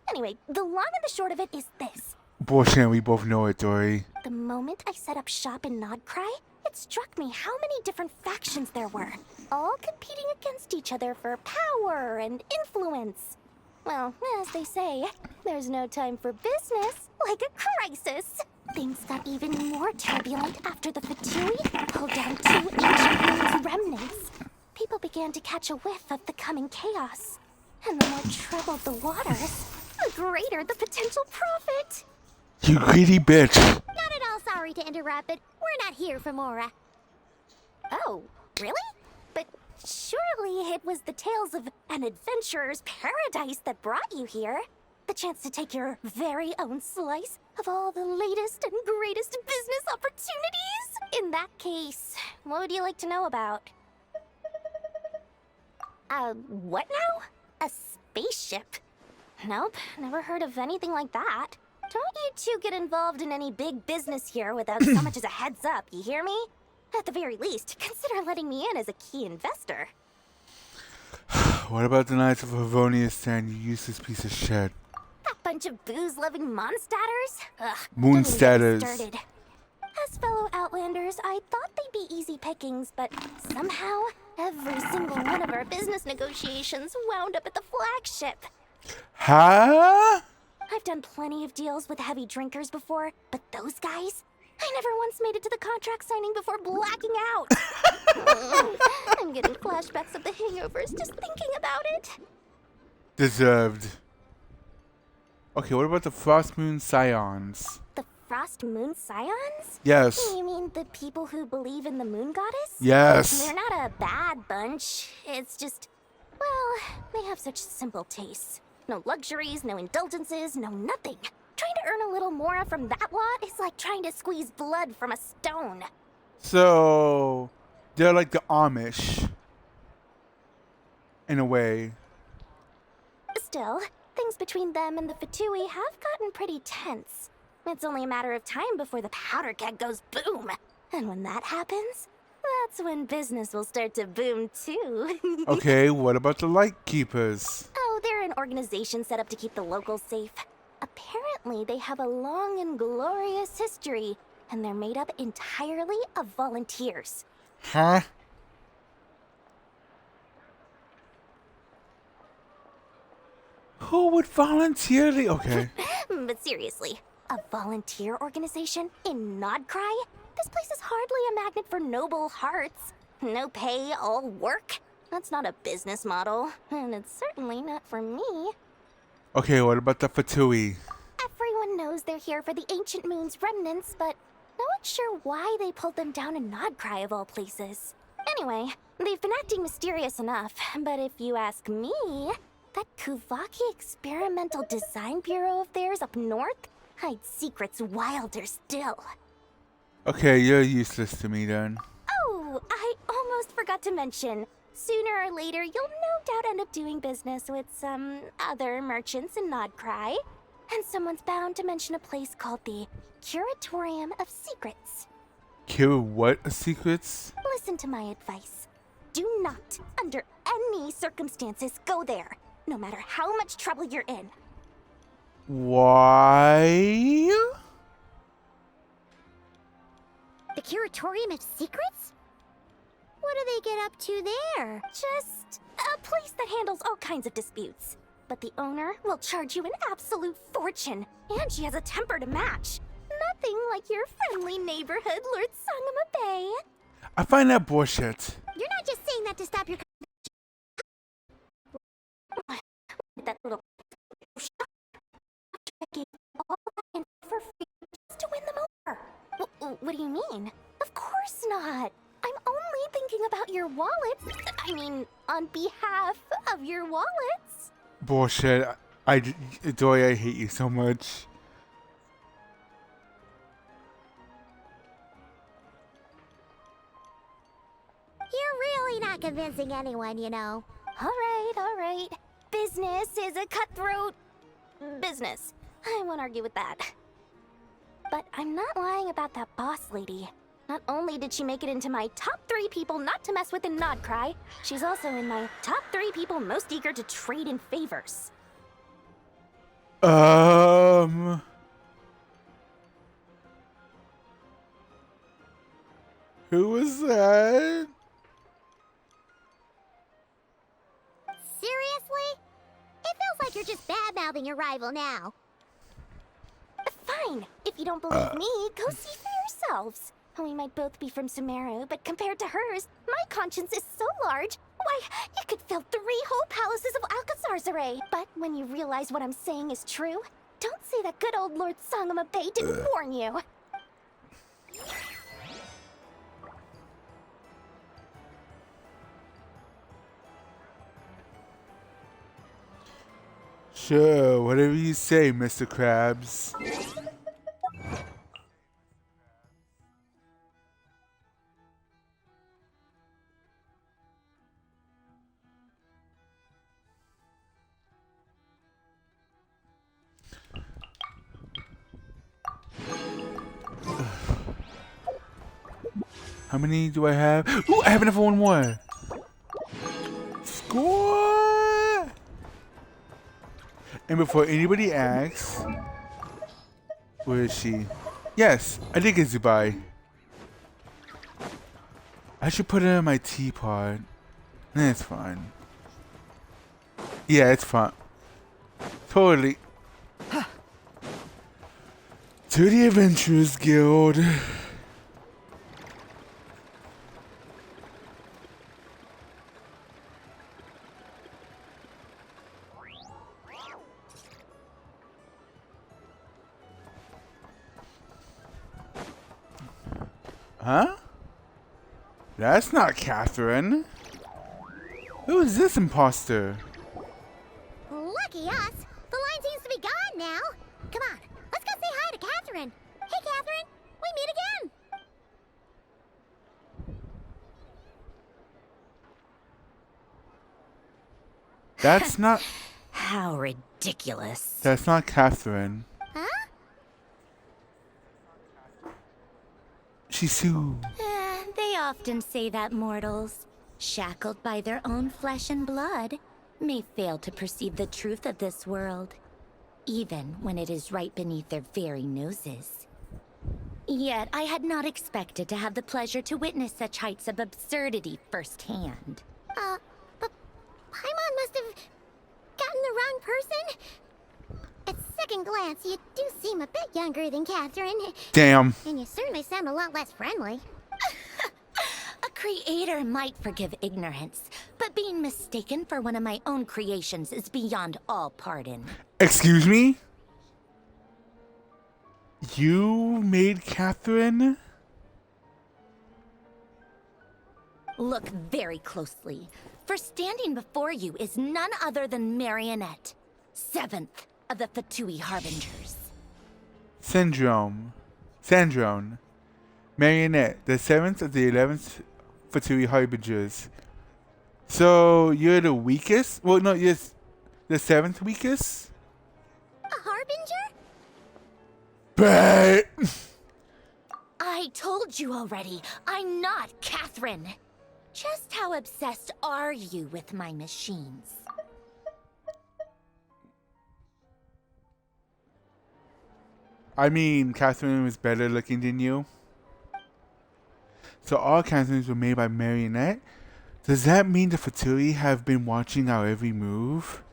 Anyway, the long and the short of it is this. Bullshit, we both know it, Dory. The moment I set up shop in Nodcry, it struck me how many different factions there were, all competing against each other for power and influence. Well, as they say, there's no time for business like a crisis. Things got even more turbulent after the Fatui pulled down 2 ancient ruins remnants. People began to catch a whiff of the coming chaos. And the more troubled the waters, the greater the potential profit. You greedy bitch. Not at all sorry to interrupt, but we're not here for Mora. Oh, really? But surely it was the tales of an adventurer's paradise that brought you here. The chance to take your very own slice of all the latest and greatest business opportunities? In that case, what would you like to know about? What now? A spaceship? Nope, never heard of anything like that. Don't you two get involved in any big business here without so much as a heads up, you hear me? At the very least, consider letting me in as a key investor. What about the Knights of Havonia, you useless piece of shit? That bunch of booze-loving monstatters? Ugh, Moonstatters. don't even get me started. As fellow Outlanders, I thought they'd be easy pickings, but somehow, every single one of our business negotiations wound up at the flagship. Huh? I've done plenty of deals with heavy drinkers before, but those guys? I never once made it to the contract signing before blacking out. I'm getting flashbacks of the hangovers just thinking about it. Deserved. Okay, what about the Frost Moon Scions? The Frost Moon Scions? Yes. You mean the people who believe in the moon goddess? Yes. They're not a bad bunch. It's just, well, they have such simple tastes. No luxuries, no indulgences, no nothing. Trying to earn a little more from that lot is like trying to squeeze blood from a stone. So, they're like the Amish. In a way. Still, things between them and the Fatui have gotten pretty tense. It's only a matter of time before the powder keg goes boom. And when that happens, that's when business will start to boom too. Okay, what about the Lightkeepers? Oh, they're an organization set up to keep the locals safe. Apparently, they have a long and glorious history, and they're made up entirely of volunteers. Huh? Who would voluntarily? Okay. But seriously, a volunteer organization in Nodcry? This place is hardly a magnet for noble hearts. No pay, all work. That's not a business model, and it's certainly not for me. Okay, what about the Fatui? Everyone knows they're here for the ancient moon's remnants, but no one's sure why they pulled them down in Nodcry of all places. Anyway, they've been acting mysterious enough, but if you ask me, that Kuvaki Experimental Design Bureau of theirs up north hides secrets wilder still. Okay, you're useless to me then. Oh, I almost forgot to mention. Sooner or later, you'll no doubt end up doing business with some other merchants in Nodcry. And someone's bound to mention a place called the Curatorium of Secrets. Cure what secrets? Listen to my advice. Do not, under any circumstances, go there, no matter how much trouble you're in. Why? The Curatorium of Secrets? What do they get up to there? Just a place that handles all kinds of disputes. But the owner will charge you an absolute fortune, and she has a temper to match. Nothing like your friendly neighborhood, Lord Sangama Bay. I find that bullshit. You're not just saying that to stop your... That little... I gave all that info for free just to win them over. What do you mean? Of course not. I'm only thinking about your wallets. I mean, on behalf of your wallets. Bullshit. Doy, I hate you so much. You're really not convincing anyone, you know. All right. Business is a cutthroat business. I won't argue with that. But I'm not lying about that boss lady. Not only did she make it into my top 3 people not to mess with in Nodcry, she's also in my top 3 people most eager to trade in favors. Who was that? Seriously? It feels like you're just bad-mouthing your rival now. Fine. If you don't believe me, go see for yourselves. We might both be from Sumeru, but compared to hers, my conscience is so large, why, you could fill 3 whole palaces of Alcazar's array. But when you realize what I'm saying is true, don't say that good old Lord Sangama Bay didn't warn you. Sure, whatever you say, Mr. Krabs. How many do I have? Ooh, I have enough for one more. Score! And before anybody asks, where is she? Yes, I did get Zubai. I should put it in my teapot. It's fine. Yeah, it's fine. Totally. To the Adventurers Guild. Huh? That's not Catherine. Who is this imposter? Lucky us. The line seems to be gone now. Come on, let's go say hi to Catherine. Hey, Catherine. We meet again. That's not... How ridiculous. That's not Catherine. Huh? She's Sue. They often say that mortals, shackled by their own flesh and blood, may fail to perceive the truth of this world, even when it is right beneath their very noses. Yet I had not expected to have the pleasure to witness such heights of absurdity firsthand. But Paimon must have gotten the wrong person. At second glance, you do seem a bit younger than Catherine. Damn. And you certainly sound a lot less friendly. A creator might forgive ignorance, but being mistaken for one of my own creations is beyond all pardon. Excuse me? You made Catherine? Look very closely, for standing before you is none other than Marionette, 7th of the Fatui Harbingers. Syndrome. Marionette, the 7th of the 11th Fatui Harbingers. So, you're the weakest? Well, no, you're the 7th weakest? A Harbinger? Bet! I told you already, I'm not Catherine. Just how obsessed are you with my machines? I mean, Catherine was better looking than you. So all Catherines were made by Marionette? Does that mean the Fatui have been watching our every move?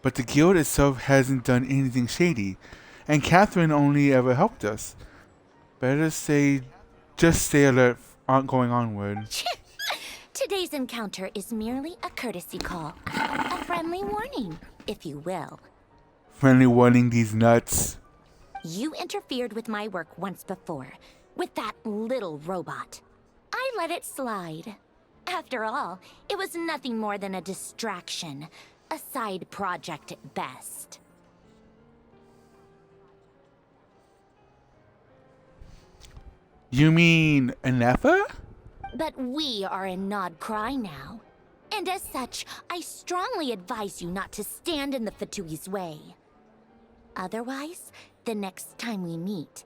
But the guild itself hasn't done anything shady, and Catherine only ever helped us. Better just stay alert going onward. Today's encounter is merely a courtesy call. A friendly warning, if you will. Friendly warning these nuts. You interfered with my work once before, with that little robot. I let it slide. After all, it was nothing more than a distraction, a side project at best. You mean Anefa? But we are in Nod Cry now. And as such, I strongly advise you not to stand in the Fatui's way. Otherwise, the next time we meet,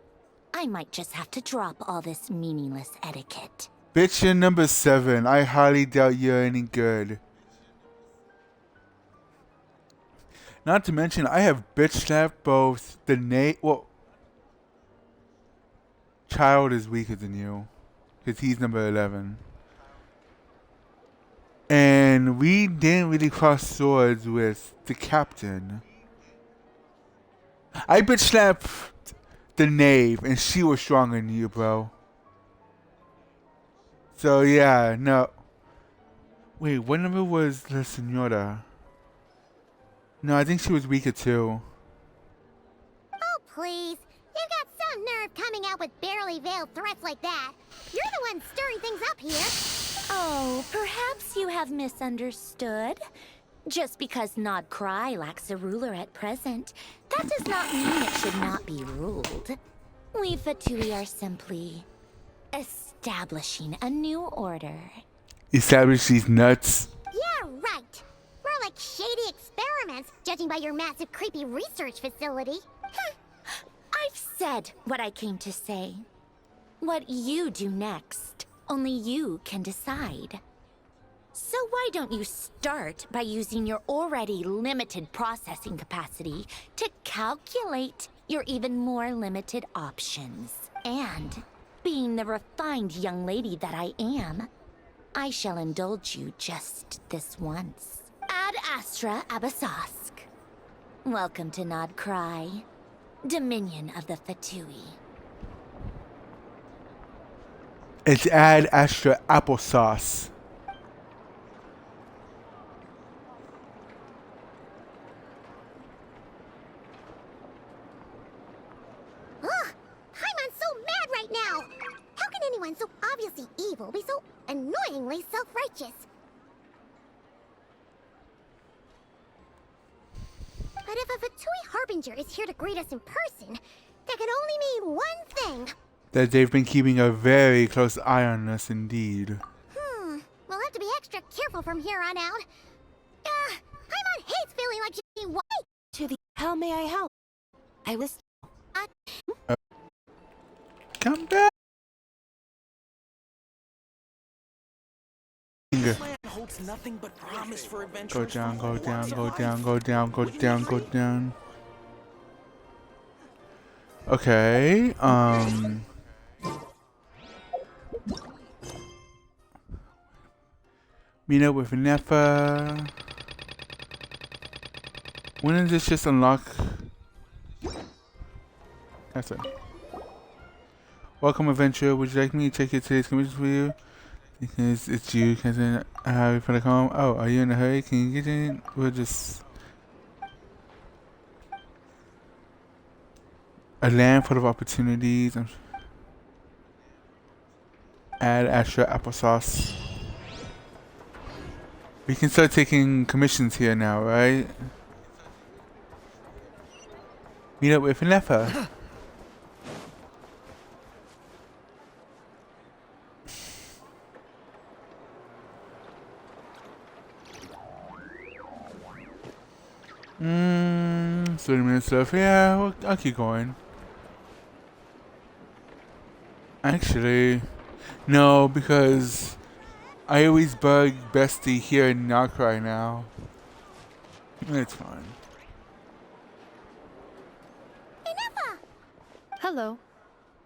I might just have to drop all this meaningless etiquette. Bitch, you're number 7. I highly doubt you're any good. Not to mention, I have bitch slapped both the Child is weaker than you, because he's number 11. And we didn't really cross swords with the captain. I bitch slapped the knave, and she was stronger than you, bro. So yeah, no. Wait, what number was La Senora? No, I think she was weaker too. Oh, please. You've got some nerve coming out with barely veiled threats like that. You're the one stirring things up here. Oh, perhaps you have misunderstood. Just because Nod Cry lacks a ruler at present, that does not mean it should not be ruled. We Fatui are simply establishing a new order. Establish these nuts. Yeah, right. We're like shady experiments, judging by your massive, creepy research facility. I've said what I came to say. What you do next, only you can decide. So why don't you start by using your already limited processing capacity to calculate your even more limited options? And, being the refined young lady that I am, I shall indulge you just this once. Ad Astra Abasask. Welcome to Nod Cry, Dominion of the Fatui. It's Ad Astra Applesauce. Ugh! Paimon's so mad right now! How can anyone so obviously evil be so annoyingly self-righteous? But if a Fatui Harbinger is here to greet us in person, that could only mean one thing. That they've been keeping a very close eye on us indeed. We'll have to be extra careful from here on out. Paimon hates feeling like she's white. To the how may I help? I was. Come back. Holds nothing but promise for Go down, go down, go down, go down, go down, go down. Okay, meet up with Nefa. When does this just unlock? That's it. Welcome, adventurer. Would you like me to check your today's commissions for you? Because it's you. Can I have you for the home? Oh, are you in a hurry? Can you get in? We'll just. A land full of opportunities. Add extra applesauce. We can start taking commissions here now, right? Meet up with Nefa. 30 minutes left. Yeah, I'll keep going. Actually, no, because I always bug Bestie here in Nocry now. It's fine. Hello.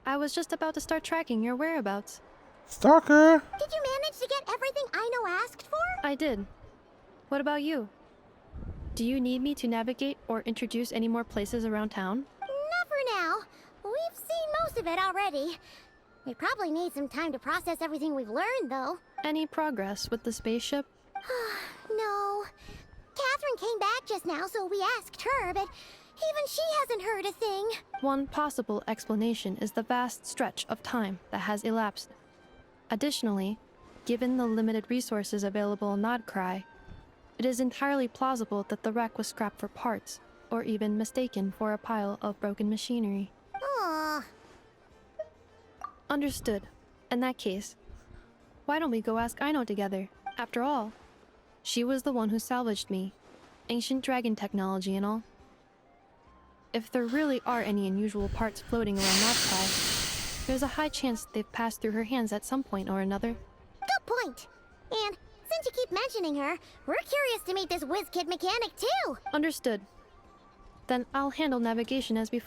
I was just about to start tracking your whereabouts. Stalker! Did you manage to get everything Aino asked for? I did. What about you? Do you need me to navigate or introduce any more places around town? Not for now. We've seen most of it already. We probably need some time to process everything we've learned, though. Any progress with the spaceship? No. Catherine came back just now, so we asked her, but even she hasn't heard a thing. One possible explanation is the vast stretch of time that has elapsed. Additionally, given the limited resources available in Nodcry, it is entirely plausible that the wreck was scrapped for parts, or even mistaken for a pile of broken machinery. Aww. Understood. In that case, why don't we go ask Aino together? After all, she was the one who salvaged me. Ancient dragon technology and all. If there really are any unusual parts floating around Nodcry, there's a high chance they've passed through her hands at some point or another. Good point. And since you keep mentioning her, we're curious to meet this whiz-kid mechanic too. Understood. Then I'll handle navigation as before.